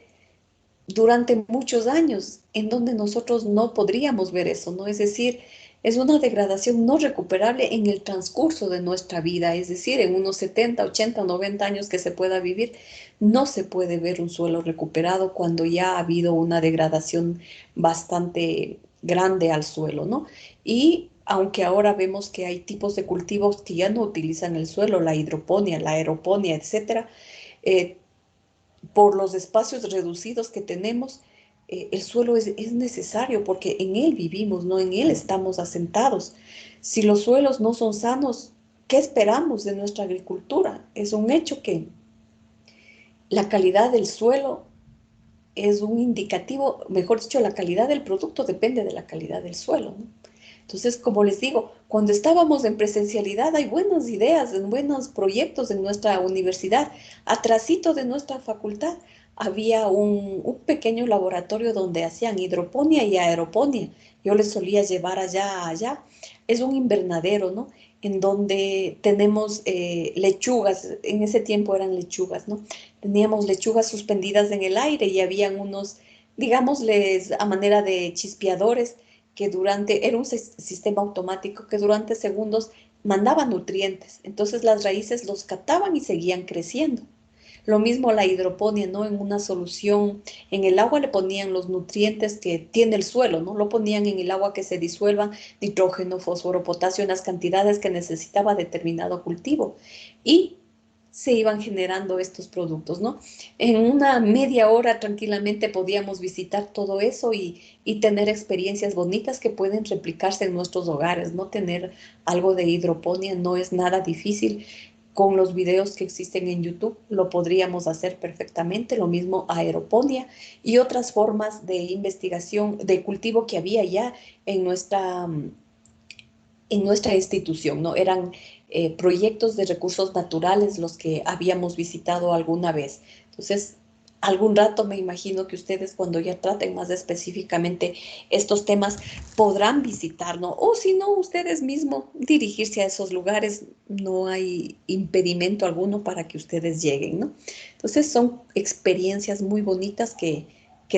durante muchos años, en donde nosotros no podríamos ver eso, ¿no? Es decir, es una degradación no recuperable en el transcurso de nuestra vida, es decir, en unos 70, 80, 90 años que se pueda vivir, no se puede ver un suelo recuperado cuando ya ha habido una degradación bastante grande al suelo, ¿no? Y aunque ahora vemos que hay tipos de cultivos que ya no utilizan el suelo, la hidroponía, la aeroponía, etcétera, eh, por los espacios reducidos que tenemos, el suelo es necesario porque en él vivimos, no en él estamos asentados. Si los suelos no son sanos, ¿qué esperamos de nuestra agricultura? Es un hecho que la calidad del suelo es un indicativo, mejor dicho, la calidad del producto depende de la calidad del suelo, ¿no? Entonces, como les digo, cuando estábamos en presencialidad hay buenas ideas, buenos proyectos en nuestra universidad. Atrasito de nuestra facultad había un pequeño laboratorio donde hacían hidroponía y aeroponía. Yo les solía llevar allá. Es un invernadero, ¿no? En donde tenemos lechugas, en ese tiempo eran lechugas, ¿no? Teníamos lechugas suspendidas en el aire y habían unos, digámosles, a manera de chispeadores, que era un sistema automático que durante segundos mandaba nutrientes. Entonces las raíces los captaban y seguían creciendo. Lo mismo la hidroponía, ¿no? En una solución, en el agua le ponían los nutrientes que tiene el suelo, ¿no? Lo ponían en el agua que se disuelvan, nitrógeno, fósforo, potasio, en las cantidades que necesitaba determinado cultivo. Y se iban generando estos productos, ¿no? En una media hora tranquilamente podíamos visitar todo eso y tener experiencias bonitas que pueden replicarse en nuestros hogares, ¿no? Tener algo de hidroponía no es nada difícil. Con los videos que existen en YouTube lo podríamos hacer perfectamente, lo mismo aeroponía y otras formas de investigación, de cultivo que había ya en nuestra institución, ¿no? Eran proyectos de recursos naturales los que habíamos visitado alguna vez. Entonces, algún rato me imagino que ustedes cuando ya traten más específicamente estos temas podrán visitarnos o si no, ustedes mismos dirigirse a esos lugares. No hay impedimento alguno para que ustedes lleguen, ¿no? Entonces, son experiencias muy bonitas que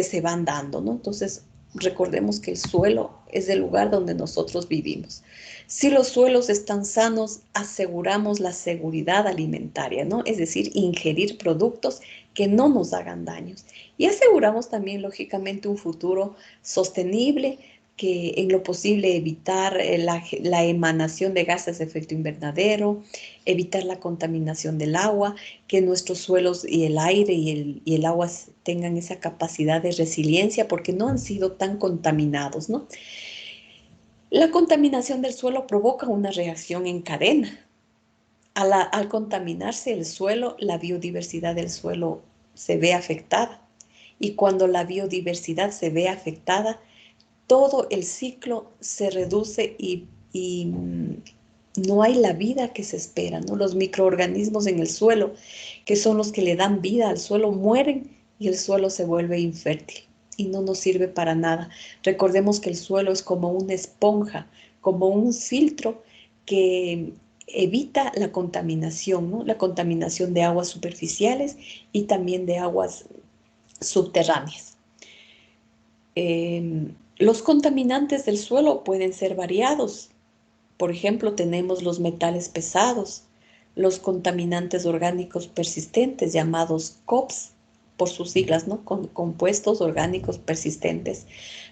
se van dando, ¿no? Entonces, recordemos que el suelo es el lugar donde nosotros vivimos. Si los suelos están sanos, aseguramos la seguridad alimentaria, ¿no? Es decir, ingerir productos que no nos hagan daños. Y aseguramos también, lógicamente, un futuro sostenible, que en lo posible evitar la emanación de gases de efecto invernadero, evitar la contaminación del agua, que nuestros suelos y el aire y el agua tengan esa capacidad de resiliencia porque no han sido tan contaminados, ¿no? La contaminación del suelo provoca una reacción en cadena. Al contaminarse el suelo, la biodiversidad del suelo se ve afectada. Y cuando la biodiversidad se ve afectada, todo el ciclo se reduce y no hay la vida que se espera, ¿no? Los microorganismos en el suelo, que son los que le dan vida al suelo, mueren y el suelo se vuelve infértil y no nos sirve para nada. Recordemos que el suelo es como una esponja, como un filtro que evita la contaminación, ¿no? La contaminación de aguas superficiales y también de aguas subterráneas. Los contaminantes del suelo pueden ser variados. Por ejemplo, tenemos los metales pesados, los contaminantes orgánicos persistentes llamados COPS, por sus siglas, ¿no? Compuestos orgánicos persistentes,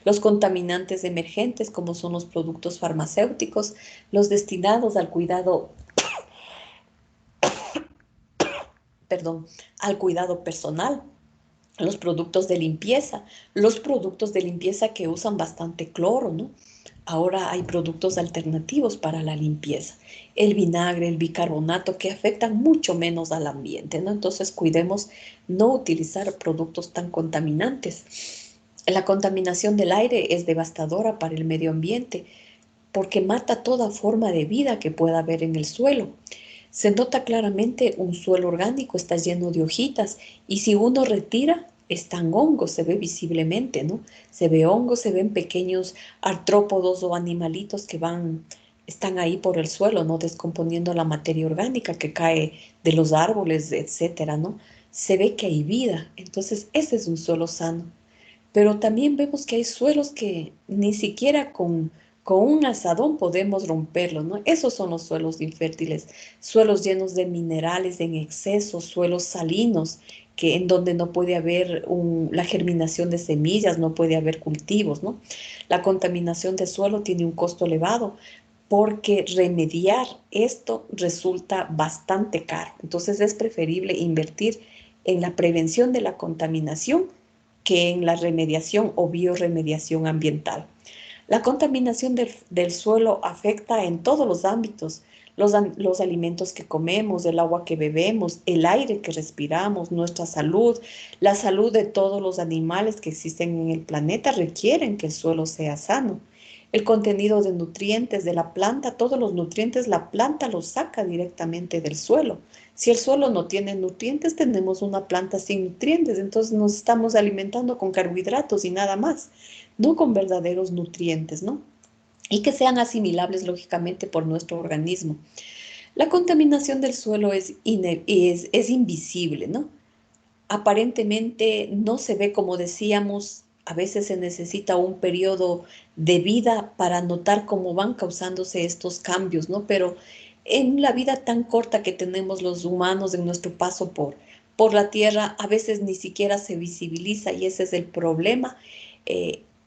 los contaminantes emergentes, como son los productos farmacéuticos, los destinados al cuidado, al cuidado personal, los productos de limpieza que usan bastante cloro, ¿no? Ahora hay productos alternativos para la limpieza. El vinagre, el bicarbonato, que afectan mucho menos al ambiente, ¿no? Entonces, cuidemos no utilizar productos tan contaminantes. La contaminación del aire es devastadora para el medio ambiente porque mata toda forma de vida que pueda haber en el suelo. Se nota claramente un suelo orgánico, está lleno de hojitas y si uno retira están hongos, se ve visiblemente, ¿no? Se ve hongos, se ven pequeños artrópodos o animalitos que están ahí por el suelo, ¿no? Descomponiendo la materia orgánica que cae de los árboles, etcétera, ¿no? Se ve que hay vida, entonces ese es un suelo sano. Pero también vemos que hay suelos que ni siquiera con un asadón podemos romperlos, ¿no? Esos son los suelos infértiles, suelos llenos de minerales en exceso, suelos salinos, que en donde no puede haber la germinación de semillas, no puede haber cultivos, ¿no? La contaminación del suelo tiene un costo elevado porque remediar esto resulta bastante caro. Entonces es preferible invertir en la prevención de la contaminación que en la remediación o bioremediación ambiental. La contaminación del suelo afecta en todos los ámbitos, los alimentos que comemos, el agua que bebemos, el aire que respiramos, nuestra salud, la salud de todos los animales que existen en el planeta requieren que el suelo sea sano. El contenido de nutrientes de la planta, todos los nutrientes la planta los saca directamente del suelo. Si el suelo no tiene nutrientes, tenemos una planta sin nutrientes, entonces nos estamos alimentando con carbohidratos y nada más, no con verdaderos nutrientes, ¿no? Y que sean asimilables lógicamente por nuestro organismo. La contaminación del suelo es invisible, ¿no? Aparentemente no se ve, como decíamos, a veces se necesita un periodo de vida para notar cómo van causándose estos cambios, ¿no? Pero en la vida tan corta que tenemos los humanos en nuestro paso por la tierra, a veces ni siquiera se visibiliza y ese es el problema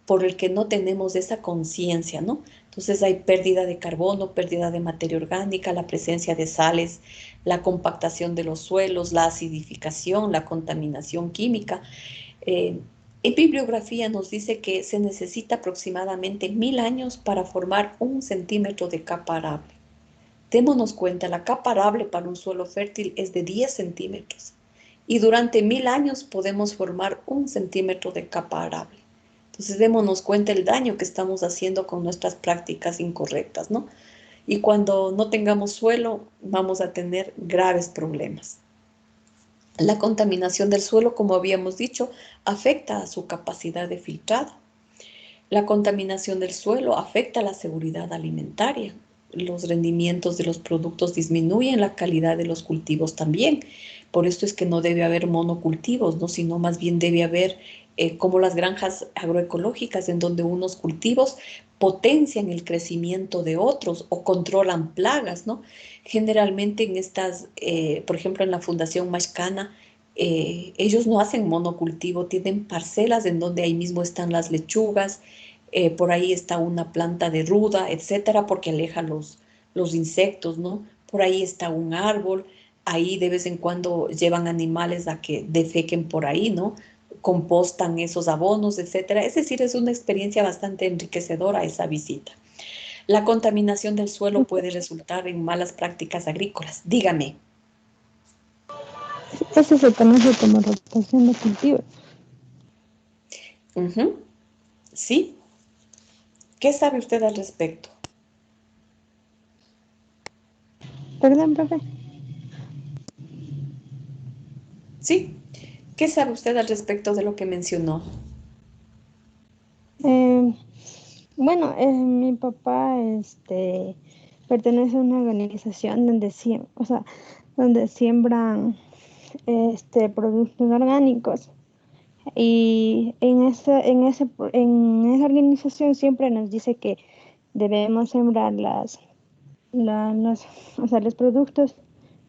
por el que no tenemos esa conciencia, ¿no? Entonces hay pérdida de carbono, pérdida de materia orgánica, la presencia de sales, la compactación de los suelos, la acidificación, la contaminación química. En bibliografía nos dice que se necesita aproximadamente 1000 años para formar 1 centímetro de capa arable. Démonos cuenta, la capa arable para un suelo fértil es de 10 centímetros y durante 1000 años podemos formar 1 centímetro de capa arable. Entonces démonos cuenta el daño que estamos haciendo con nuestras prácticas incorrectas, ¿no? Y cuando no tengamos suelo vamos a tener graves problemas. La contaminación del suelo, como habíamos dicho, afecta a su capacidad de filtrado. La contaminación del suelo afecta a la seguridad alimentaria. Los rendimientos de los productos disminuyen, la calidad de los cultivos también. Por esto es que no debe haber monocultivos, ¿no? Sino más bien debe haber como las granjas agroecológicas, en donde unos cultivos potencian el crecimiento de otros o controlan plagas, ¿no? Generalmente en estas, por ejemplo, en la Fundación Mashcana, ellos no hacen monocultivo, tienen parcelas en donde ahí mismo están las lechugas, por ahí está una planta de ruda, etcétera, porque aleja los insectos, ¿no? Por ahí está un árbol, ahí de vez en cuando llevan animales a que defequen por ahí, ¿no? Compostan esos abonos, etcétera. Es decir, es una experiencia bastante enriquecedora esa visita. La contaminación del suelo puede resultar en malas prácticas agrícolas. Dígame. Eso se conoce como rotación de cultivos. Sí. ¿Qué sabe usted al respecto? Perdón, profe. Sí. ¿Qué sabe usted al respecto de lo que mencionó? Bueno, mi papá pertenece a una organización donde siembran productos orgánicos, y en esa organización siempre nos dice que debemos sembrar los productos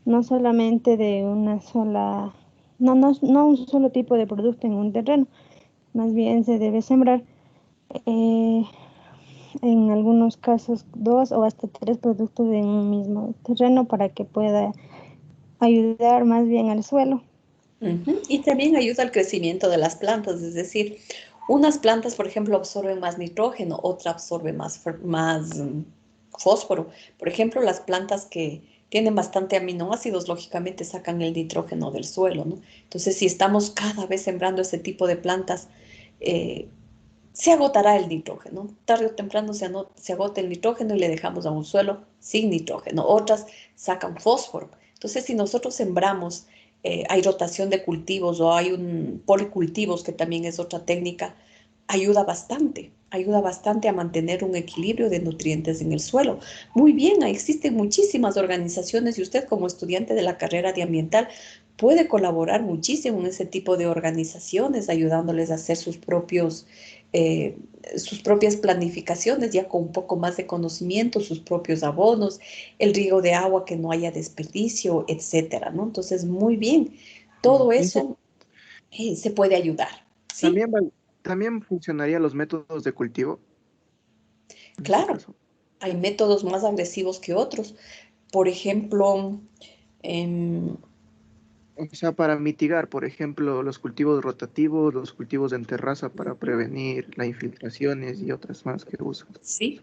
no solamente de una sola, no un solo tipo de producto en un terreno, más bien se debe sembrar en algunos casos 2 o hasta 3 productos en un mismo terreno para que pueda ayudar más bien al suelo. Y también ayuda al crecimiento de las plantas, es decir, unas plantas, por ejemplo, absorben más nitrógeno, otra absorbe más fósforo. Por ejemplo, las plantas que tienen bastante aminoácidos, lógicamente sacan el nitrógeno del suelo, ¿no? Entonces, si estamos cada vez sembrando ese tipo de plantas, se agotará el nitrógeno. Tarde o temprano se agota el nitrógeno y le dejamos a un suelo sin nitrógeno. Otras sacan fósforo. Entonces, si nosotros sembramos hay rotación de cultivos o hay un policultivos, que también es otra técnica, ayuda bastante a mantener un equilibrio de nutrientes en el suelo. Muy bien, existen muchísimas organizaciones y usted como estudiante de la carrera de ambiental puede colaborar muchísimo en ese tipo de organizaciones, ayudándoles a hacer sus propias planificaciones, ya con un poco más de conocimiento, sus propios abonos, el riego de agua, que no haya desperdicio, etcétera, ¿no? Entonces, muy bien, todo eso se puede ayudar, ¿sí? También funcionarían los métodos de cultivo. Claro, hay métodos más agresivos que otros. Por ejemplo, O sea, para mitigar, por ejemplo, los cultivos rotativos, los cultivos en terraza para prevenir las infiltraciones y otras más que usan. sí,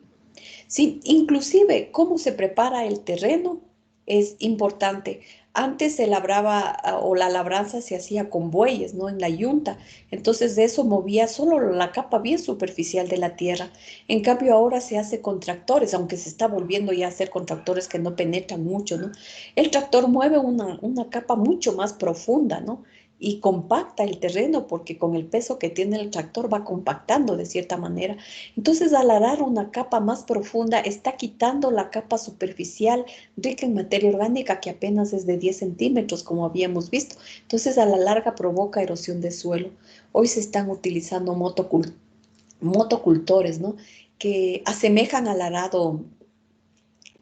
sí, inclusive cómo se prepara el terreno es importante. Antes se labraba o la labranza se hacía con bueyes, ¿no? En la yunta. Entonces de eso movía solo la capa bien superficial de la tierra. En cambio ahora se hace con tractores, aunque se está volviendo ya a hacer con tractores que no penetran mucho, ¿no? El tractor mueve una capa mucho más profunda, ¿no? Y compacta el terreno, porque con el peso que tiene el tractor va compactando de cierta manera. Entonces, al arar una capa más profunda, está quitando la capa superficial rica en materia orgánica, que apenas es de 10 centímetros, como habíamos visto. Entonces, a la larga provoca erosión de suelo. Hoy se están utilizando motocultores, ¿no? Que asemejan al arado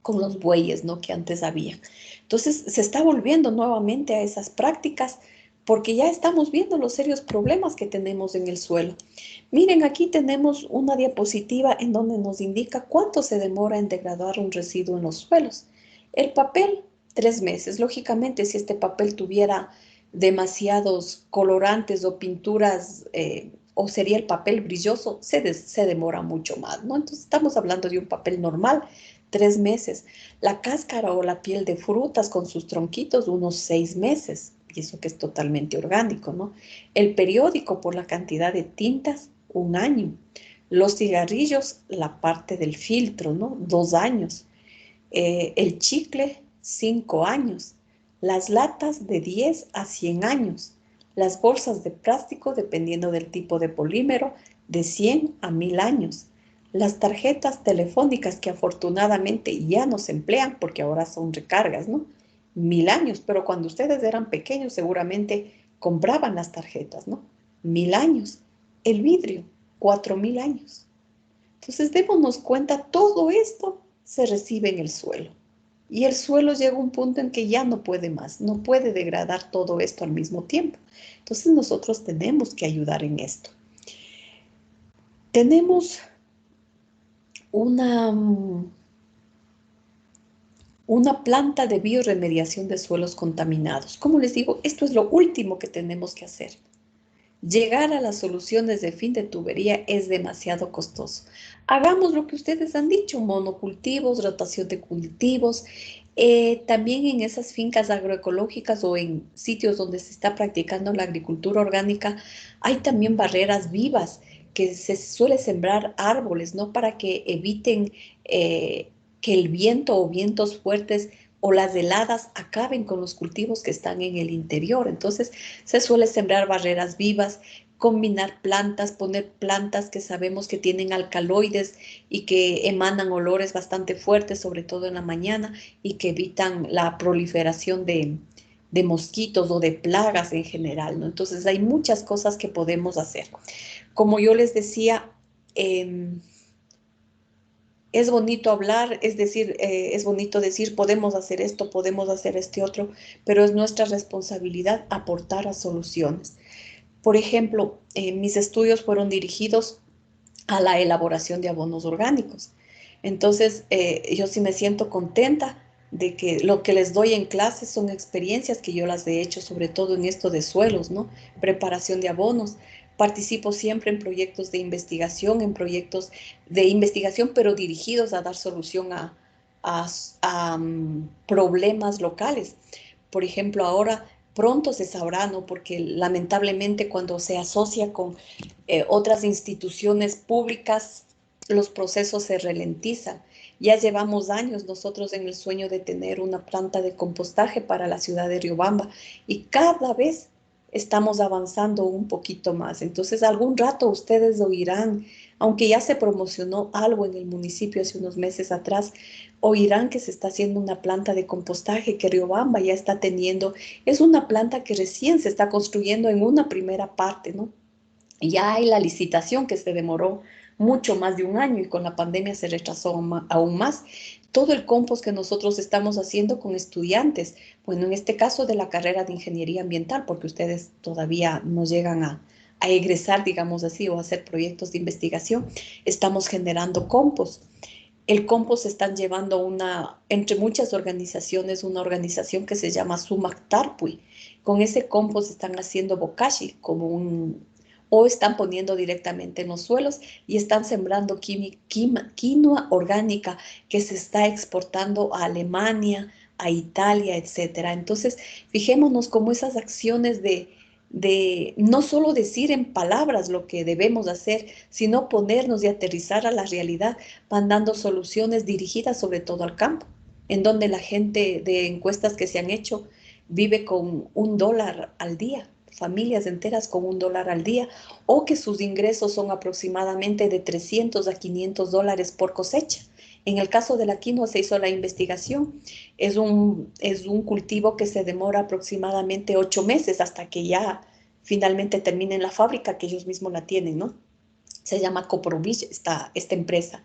con los bueyes, ¿no? Que antes había. Entonces, se está volviendo nuevamente a esas prácticas, porque ya estamos viendo los serios problemas que tenemos en el suelo. Miren, aquí tenemos una diapositiva en donde nos indica cuánto se demora en degradar un residuo en los suelos. El papel, 3 meses. Lógicamente, si este papel tuviera demasiados colorantes o pinturas, o sería el papel brilloso, se demora mucho más, ¿no? Entonces, estamos hablando de un papel normal, 3 meses. La cáscara o la piel de frutas con sus tronquitos, unos 6 meses. Y eso que es totalmente orgánico, ¿no? El periódico, por la cantidad de tintas, 1 año. Los cigarrillos, la parte del filtro, ¿no? 2 años. El chicle, 5 años. Las latas, de 10 a 100 años. Las bolsas de plástico, dependiendo del tipo de polímero, de 100 a 1000 años. Las tarjetas telefónicas, que afortunadamente ya no se emplean porque ahora son recargas, ¿no? 1000 años, pero cuando ustedes eran pequeños seguramente compraban las tarjetas, ¿no? 1000 años. El vidrio, 4000 años. Entonces, démonos cuenta, todo esto se recibe en el suelo. Y el suelo llega a un punto en que ya no puede más, no puede degradar todo esto al mismo tiempo. Entonces, nosotros tenemos que ayudar en esto. Tenemos una planta de bioremediación de suelos contaminados. Como les digo, esto es lo último que tenemos que hacer. Llegar a las soluciones de fin de tubería es demasiado costoso. Hagamos lo que ustedes han dicho, monocultivos, rotación de cultivos. También en esas fincas agroecológicas o en sitios donde se está practicando la agricultura orgánica, hay también barreras vivas, que se suele sembrar árboles, ¿no? Para que eviten que el viento o vientos fuertes o las heladas acaben con los cultivos que están en el interior. Entonces, se suele sembrar barreras vivas, combinar plantas, poner plantas que sabemos que tienen alcaloides y que emanan olores bastante fuertes, sobre todo en la mañana, y que evitan la proliferación de mosquitos o de plagas en general, ¿no? Entonces, hay muchas cosas que podemos hacer. Como yo les decía, es bonito hablar, es decir, es bonito decir, podemos hacer esto, podemos hacer este otro, pero es nuestra responsabilidad aportar a soluciones. Por ejemplo, mis estudios fueron dirigidos a la elaboración de abonos orgánicos. Entonces, yo sí me siento contenta de que lo que les doy en clases son experiencias que yo las he hecho, sobre todo en esto de suelos, ¿no? Preparación de abonos. Participo siempre en proyectos de investigación, pero dirigidos a dar solución a problemas locales. Por ejemplo, ahora pronto se sabrá, ¿no? Porque lamentablemente cuando se asocia con otras instituciones públicas, los procesos se ralentizan. Ya llevamos años nosotros en el sueño de tener una planta de compostaje para la ciudad de Riobamba y cada vez estamos avanzando un poquito más. Entonces, algún rato ustedes oirán, aunque ya se promocionó algo en el municipio hace unos meses atrás, oirán que se está haciendo una planta de compostaje que Riobamba ya está teniendo. Es una planta que recién se está construyendo en una primera parte, ¿no? Ya hay la licitación que se demoró mucho más de un año y con la pandemia se retrasó aún más. Todo el compost que nosotros estamos haciendo con estudiantes, bueno, en este caso de la carrera de Ingeniería Ambiental, porque ustedes todavía no llegan a egresar, digamos así, o a hacer proyectos de investigación, estamos generando compost. El compost están llevando entre muchas organizaciones, una organización que se llama Sumac Tarpui. Con ese compost están haciendo bokashi, o están poniendo directamente en los suelos y están sembrando quinoa orgánica que se está exportando a Alemania, a Italia, etcétera. Entonces, fijémonos cómo esas acciones de no solo decir en palabras lo que debemos hacer, sino ponernos y aterrizar a la realidad, van dando soluciones dirigidas sobre todo al campo, en donde la gente de encuestas que se han hecho vive con $1 al día, familias enteras con $1 al día, o que sus ingresos son aproximadamente de $300 a $500 por cosecha. En el caso de la quinoa se hizo la investigación, es un cultivo que se demora aproximadamente 8 meses hasta que ya finalmente termine en la fábrica, que ellos mismos la tienen, ¿no? Se llama Coprovich, esta empresa.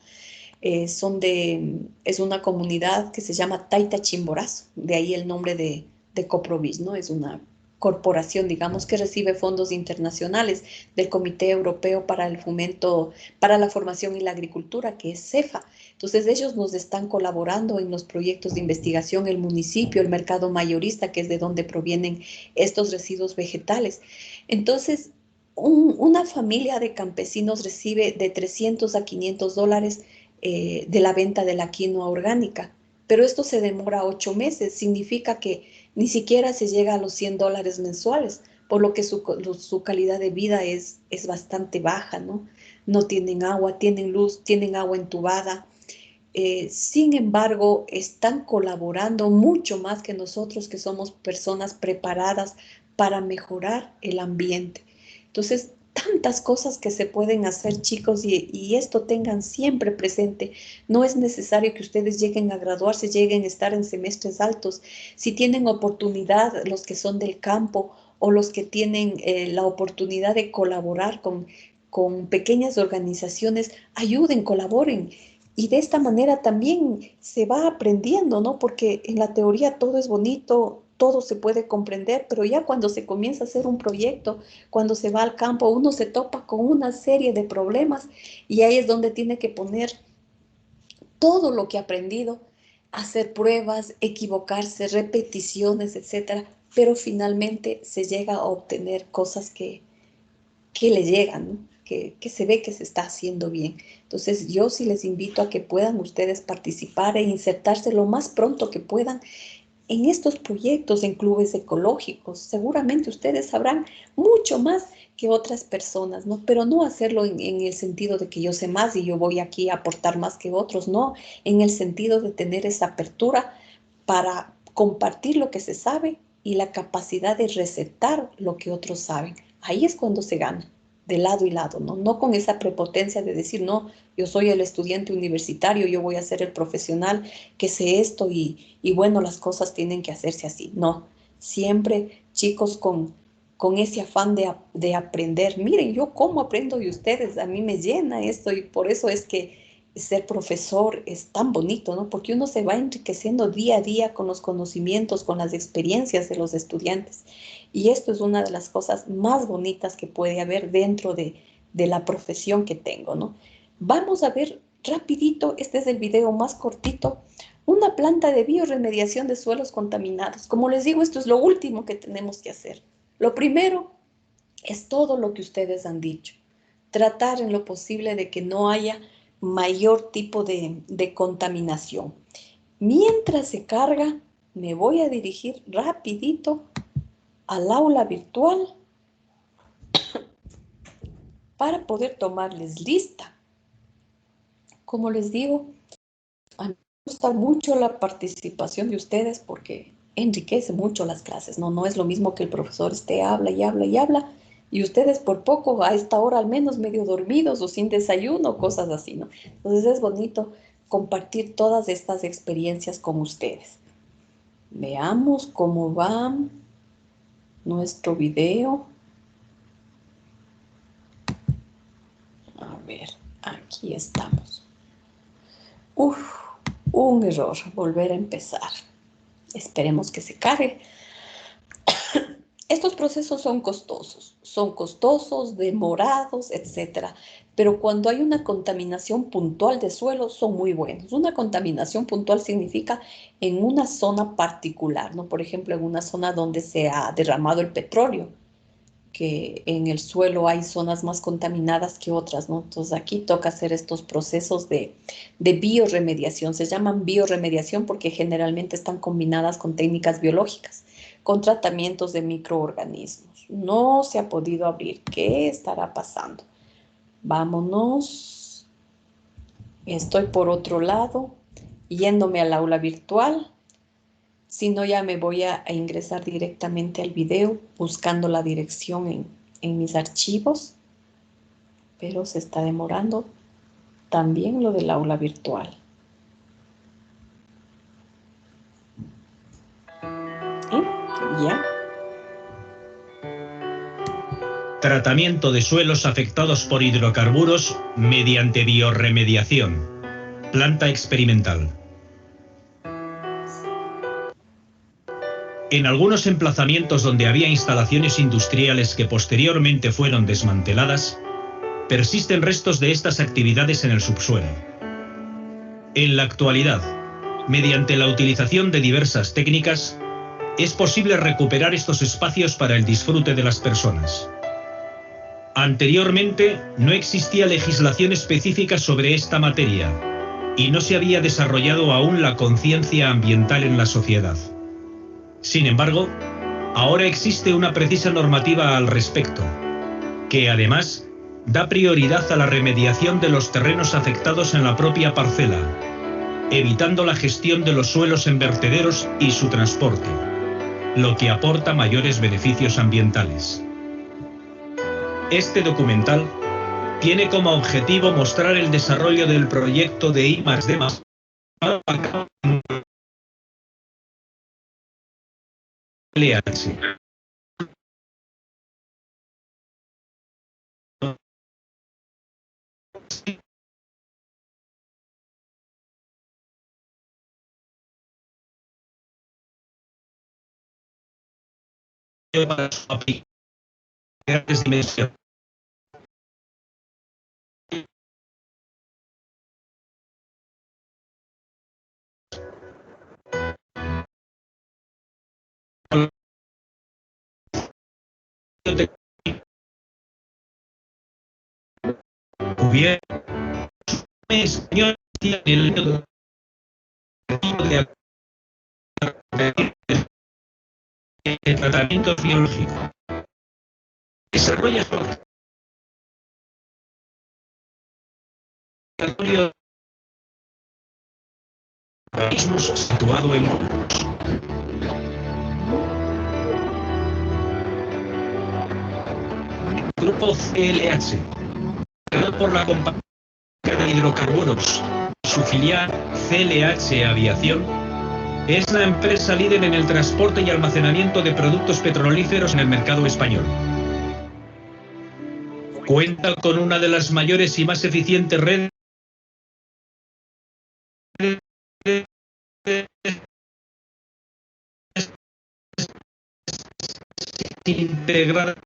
Es una comunidad que se llama Taita Chimborazo, de ahí el nombre de Coprovich, ¿no? Es una corporación, digamos, que recibe fondos internacionales del Comité Europeo para el Fomento, para la Formación y la Agricultura, que es CEFA. Entonces, ellos nos están colaborando en los proyectos de investigación, el municipio, el mercado mayorista, que es de donde provienen estos residuos vegetales. Entonces, una familia de campesinos recibe de $300 a $500 de la venta de la quinoa orgánica, pero esto se demora 8 meses, significa que ni siquiera se llega a los $100 mensuales, por lo que su calidad de vida es bastante baja, ¿no? No tienen agua, tienen luz, tienen agua entubada. Sin embargo, están colaborando mucho más que nosotros, que somos personas preparadas para mejorar el ambiente. Entonces, tantas cosas que se pueden hacer, chicos, y esto tengan siempre presente. No es necesario que ustedes lleguen a graduarse, lleguen a estar en semestres altos. Si tienen oportunidad, los que son del campo o los que tienen la oportunidad de colaborar con pequeñas organizaciones, ayuden, colaboren. Y de esta manera también se va aprendiendo, ¿no? Porque en la teoría todo es bonito, todo se puede comprender, pero ya cuando se comienza a hacer un proyecto, cuando se va al campo, uno se topa con una serie de problemas y ahí es donde tiene que poner todo lo que ha aprendido, hacer pruebas, equivocarse, repeticiones, etcétera, pero finalmente se llega a obtener cosas que le llegan, ¿no? Que se ve que se está haciendo bien. Entonces, yo sí les invito a que puedan ustedes participar e insertarse lo más pronto que puedan en estos proyectos, en clubes ecológicos. Seguramente ustedes sabrán mucho más que otras personas, ¿no? Pero no hacerlo en el sentido de que yo sé más y yo voy aquí a aportar más que otros, no, en el sentido de tener esa apertura para compartir lo que se sabe y la capacidad de receptar lo que otros saben. Ahí es cuando se gana, de lado y lado, ¿no? No con esa prepotencia de decir, no, yo soy el estudiante universitario, yo voy a ser el profesional que sé esto y bueno, las cosas tienen que hacerse así. No, siempre chicos con ese afán de aprender. Miren, yo cómo aprendo de ustedes, a mí me llena esto y por eso es que ser profesor es tan bonito, ¿no? Porque uno se va enriqueciendo día a día con los conocimientos, con las experiencias de los estudiantes. Y esto es una de las cosas más bonitas que puede haber dentro de la profesión que tengo, ¿no? Vamos a ver rapidito, este es el video más cortito, una planta de bioremediación de suelos contaminados. Como les digo, esto es lo último que tenemos que hacer. Lo primero es todo lo que ustedes han dicho. Tratar en lo posible de que no haya mayor tipo de contaminación. Mientras se carga, me voy a dirigir rapidito al aula virtual para poder tomarles lista. Como les digo, A mí me gusta mucho la participación de ustedes porque enriquece mucho las clases, ¿no? No es lo mismo que el profesor esté habla y habla y habla y ustedes por poco a esta hora al menos medio dormidos o sin desayuno, cosas así, ¿no? Entonces es bonito compartir todas estas experiencias con ustedes. Veamos cómo va nuestro video. A ver, aquí estamos. Uf, un error, volver a empezar. Esperemos que se cargue. Estos procesos son costosos, demorados, etcétera. Pero cuando hay una contaminación puntual de suelo, son muy buenos. Una contaminación puntual significa en una zona particular, ¿no? Por ejemplo, en una zona donde se ha derramado el petróleo, que en el suelo hay zonas más contaminadas que otras, ¿no? Entonces aquí toca hacer estos procesos de bioremediación. Se llaman bioremediación porque generalmente están combinadas con técnicas biológicas, con tratamientos de microorganismos. No se ha podido abrir. ¿Qué estará pasando? Vámonos. Estoy por otro lado, yéndome al aula virtual. Si no, ya me voy a ingresar directamente al video buscando la dirección en mis archivos, pero se está demorando también lo del aula virtual. ¿Ya? Tratamiento de suelos afectados por hidrocarburos mediante biorremediación. Planta experimental. En algunos emplazamientos donde había instalaciones industriales que posteriormente fueron desmanteladas, persisten restos de estas actividades en el subsuelo. En la actualidad, mediante la utilización de diversas técnicas, es posible recuperar estos espacios para el disfrute de las personas. Anteriormente, no existía legislación específica sobre esta materia y no se había desarrollado aún la conciencia ambiental en la sociedad. Sin embargo, ahora existe una precisa normativa al respecto, que además da prioridad a la remediación de los terrenos afectados en la propia parcela, evitando la gestión de los suelos en vertederos y su transporte, lo que aporta mayores beneficios ambientales. Este documental tiene como objetivo mostrar el desarrollo del proyecto de I+D+, LH. Para su aplicación de grandes dimensiones. Hubiera español en el año de tratamientos biológicos. Desarrolla su laboratorio de organismos situado en Grupo CLH, creado por la compañía de hidrocarburos, su filial CLH Aviación, es la empresa líder en el transporte y almacenamiento de productos petrolíferos en el mercado español. Cuenta con una de las mayores y más eficientes redes integradas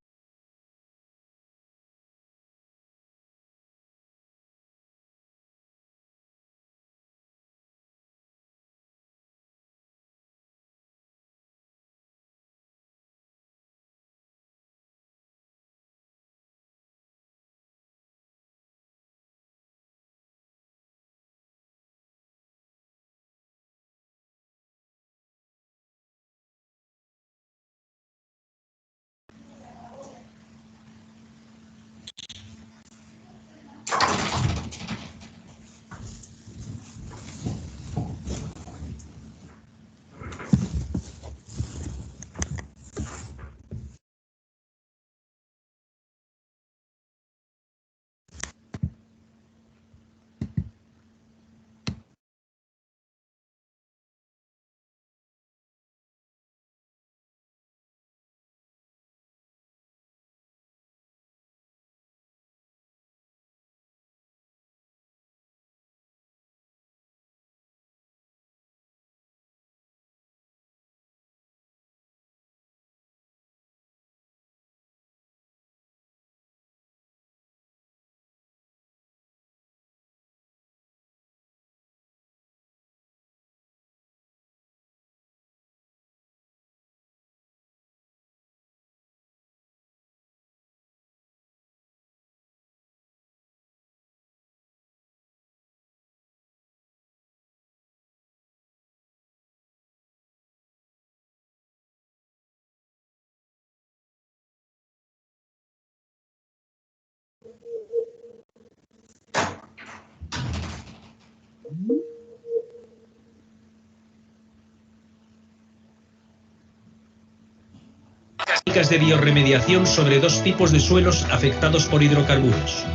Técnicas de biorremediación sobre dos tipos de suelos afectados por hidrocarburos.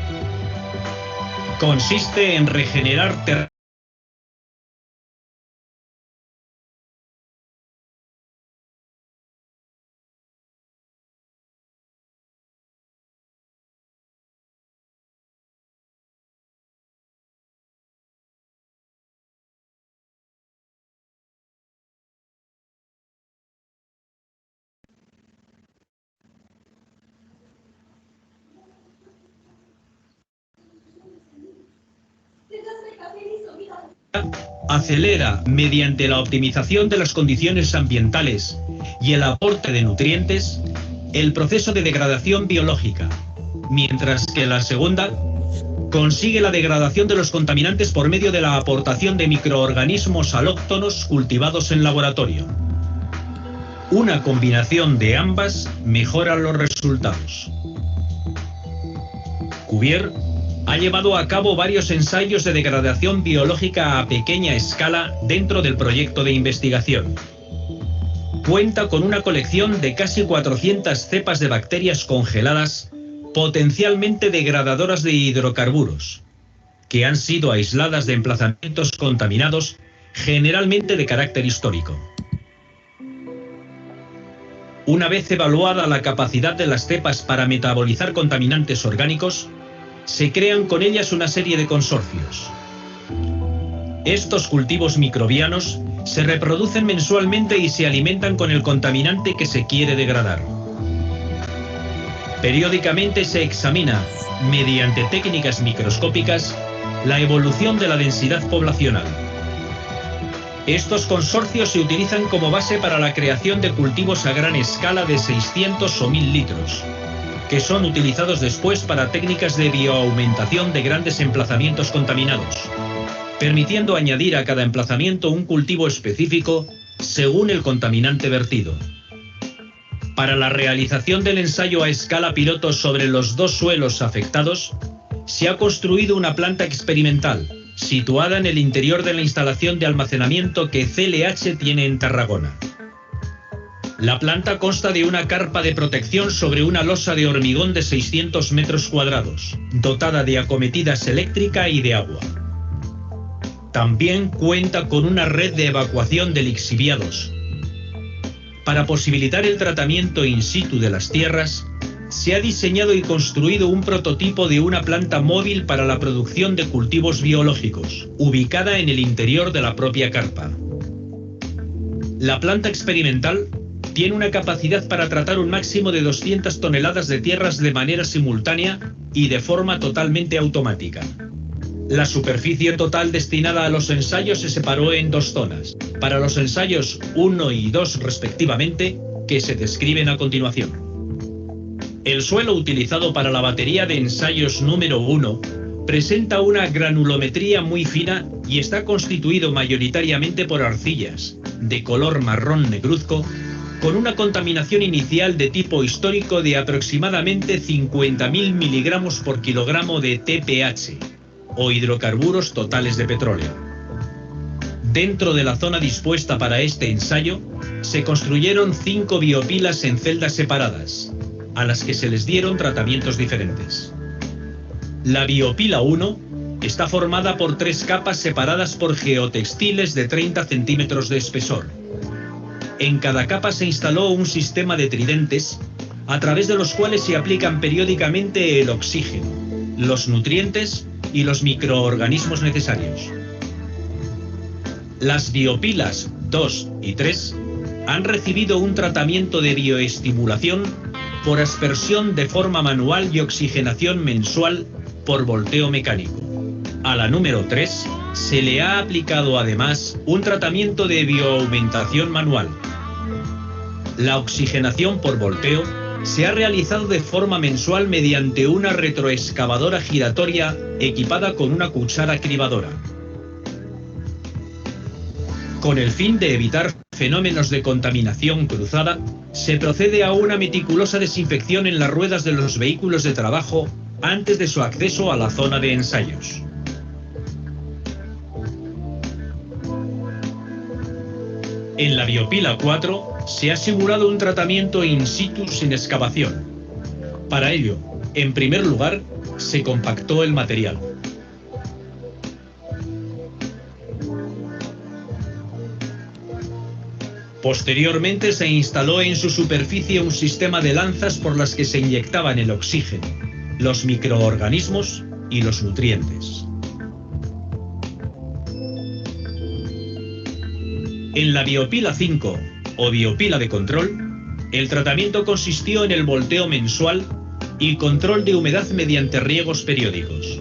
Consiste en regenerar terrenos acelera, mediante la optimización de las condiciones ambientales y el aporte de nutrientes, el proceso de degradación biológica, mientras que la segunda consigue la degradación de los contaminantes por medio de la aportación de microorganismos alóctonos cultivados en laboratorio. Una combinación de ambas mejora los resultados. Cuvier ha llevado a cabo varios ensayos de degradación biológica a pequeña escala dentro del proyecto de investigación. Cuenta con una colección de casi 400 cepas de bacterias congeladas potencialmente degradadoras de hidrocarburos, que han sido aisladas de emplazamientos contaminados, generalmente de carácter histórico. Una vez evaluada la capacidad de las cepas para metabolizar contaminantes orgánicos, se crean con ellas una serie de consorcios. Estos cultivos microbianos se reproducen mensualmente y se alimentan con el contaminante que se quiere degradar. Periódicamente se examina, mediante técnicas microscópicas, la evolución de la densidad poblacional. Estos consorcios se utilizan como base para la creación de cultivos a gran escala de 600 o 1000 litros, que son utilizados después para técnicas de bioaumentación de grandes emplazamientos contaminados, permitiendo añadir a cada emplazamiento un cultivo específico según el contaminante vertido. Para la realización del ensayo a escala piloto sobre los dos suelos afectados, se ha construido una planta experimental, situada en el interior de la instalación de almacenamiento que CLH tiene en Tarragona. La planta consta de una carpa de protección sobre una losa de hormigón de 600 metros cuadrados, dotada de acometidas eléctrica y de agua. También cuenta con una red de evacuación de lixiviados. Para posibilitar el tratamiento in situ de las tierras, se ha diseñado y construido un prototipo de una planta móvil para la producción de cultivos biológicos, ubicada en el interior de la propia carpa. La planta experimental tiene una capacidad para tratar un máximo de 200 toneladas de tierras de manera simultánea y de forma totalmente automática. La superficie total destinada a los ensayos se separó en dos zonas, para los ensayos 1 y 2 respectivamente, que se describen a continuación. El suelo utilizado para la batería de ensayos número 1 presenta una granulometría muy fina y está constituido mayoritariamente por arcillas, de color marrón negruzco, con una contaminación inicial de tipo histórico de aproximadamente 50.000 miligramos por kilogramo de TPH, o hidrocarburos totales de petróleo. Dentro de la zona dispuesta para este ensayo, se construyeron 5 biopilas en celdas separadas, a las que se les dieron tratamientos diferentes. La biopila 1 está formada por 3 capas separadas por geotextiles de 30 centímetros de espesor. En cada capa se instaló un sistema de tridentes, a través de los cuales se aplican periódicamente el oxígeno, los nutrientes y los microorganismos necesarios. Las biopilas 2 y 3 han recibido un tratamiento de bioestimulación por aspersión de forma manual y oxigenación mensual por volteo mecánico. A la número 3 se le ha aplicado además un tratamiento de bioaumentación manual. La oxigenación por volteo se ha realizado de forma mensual mediante una retroexcavadora giratoria equipada con una cuchara cribadora. Con el fin de evitar fenómenos de contaminación cruzada, se procede a una meticulosa desinfección en las ruedas de los vehículos de trabajo antes de su acceso a la zona de ensayos. En la biopila 4 se ha simulado un tratamiento in situ sin excavación. Para ello, en primer lugar, se compactó el material. Posteriormente se instaló en su superficie un sistema de lanzas por las que se inyectaban el oxígeno, los microorganismos y los nutrientes. En la biopila 5, o biopila de control, el tratamiento consistió en el volteo mensual y control de humedad mediante riegos periódicos.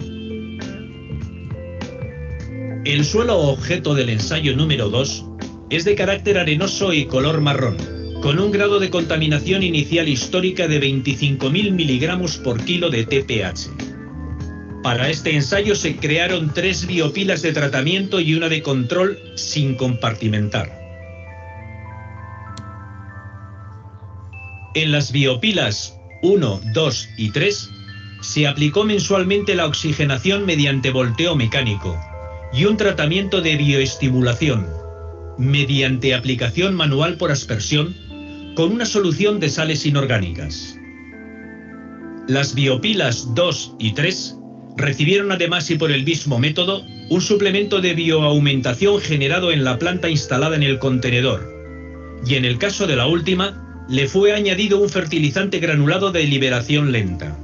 El suelo objeto del ensayo número 2 es de carácter arenoso y color marrón, con un grado de contaminación inicial histórica de 25.000 miligramos por kilo de TPH. Para este ensayo se crearon 3 biopilas de tratamiento y una de control sin compartimentar. En las biopilas 1, 2 y 3 se aplicó mensualmente la oxigenación mediante volteo mecánico y un tratamiento de bioestimulación mediante aplicación manual por aspersión con una solución de sales inorgánicas. Las biopilas 2 y 3 recibieron además y por el mismo método un suplemento de bioaumentación generado en la planta instalada en el contenedor, y en el caso de la última le fue añadido un fertilizante granulado de liberación lenta.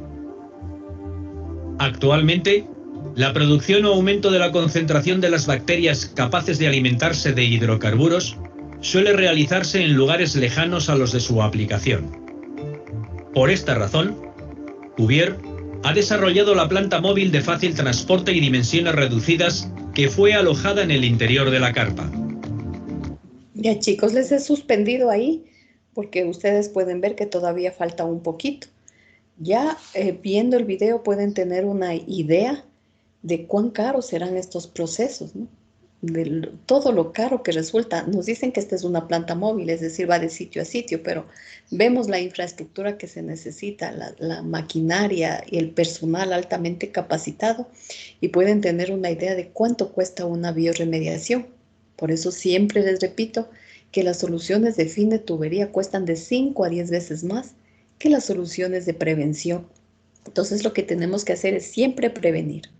Actualmente, la producción o aumento de la concentración de las bacterias capaces de alimentarse de hidrocarburos suele realizarse en lugares lejanos a los de su aplicación. Por esta razón, Cuvier ha desarrollado la planta móvil de fácil transporte y dimensiones reducidas que fue alojada en el interior de la carpa. Ya chicos, les he suspendido ahí porque ustedes pueden ver que todavía falta un poquito. Ya viendo el video pueden tener una idea de cuán caros serán estos procesos, ¿no? De todo lo caro que resulta. Nos dicen que esta es una planta móvil, es decir, va de sitio a sitio, pero vemos la infraestructura que se necesita, la maquinaria y el personal altamente capacitado, y pueden tener una idea de cuánto cuesta una bioremediación. Por eso siempre les repito que las soluciones de fin de tubería cuestan de 5 a 10 veces más que las soluciones de prevención. Entonces lo que tenemos que hacer es siempre prevenir.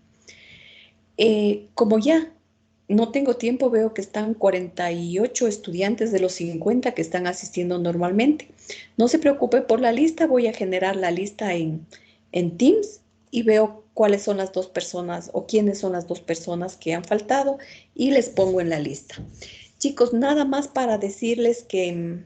Como ya no tengo tiempo, veo que están 48 estudiantes de los 50 que están asistiendo normalmente. No se preocupe por la lista, voy a generar la lista en Teams y veo cuáles son las 2 personas o quiénes son las 2 personas que han faltado y les pongo en la lista. Chicos, nada más para decirles que,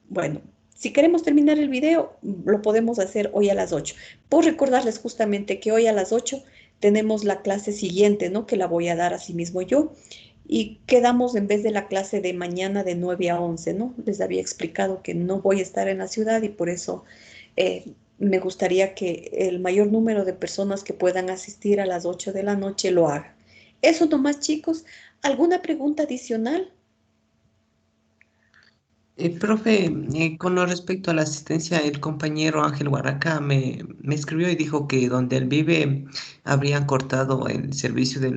bueno, si queremos terminar el video, lo podemos hacer hoy a las 8. Por recordarles justamente que hoy a las 8 tenemos la clase siguiente, ¿no? Que la voy a dar así mismo yo. Y quedamos en vez de la clase de mañana de 9 a 11, ¿no? Les había explicado que no voy a estar en la ciudad y por eso me gustaría que el mayor número de personas que puedan asistir a las 8 de la noche lo hagan. Eso nomás, chicos. ¿Alguna pregunta adicional? Profe, con lo respecto a la asistencia, el compañero Ángel Huaraca me escribió y dijo que donde él vive habrían cortado el servicio del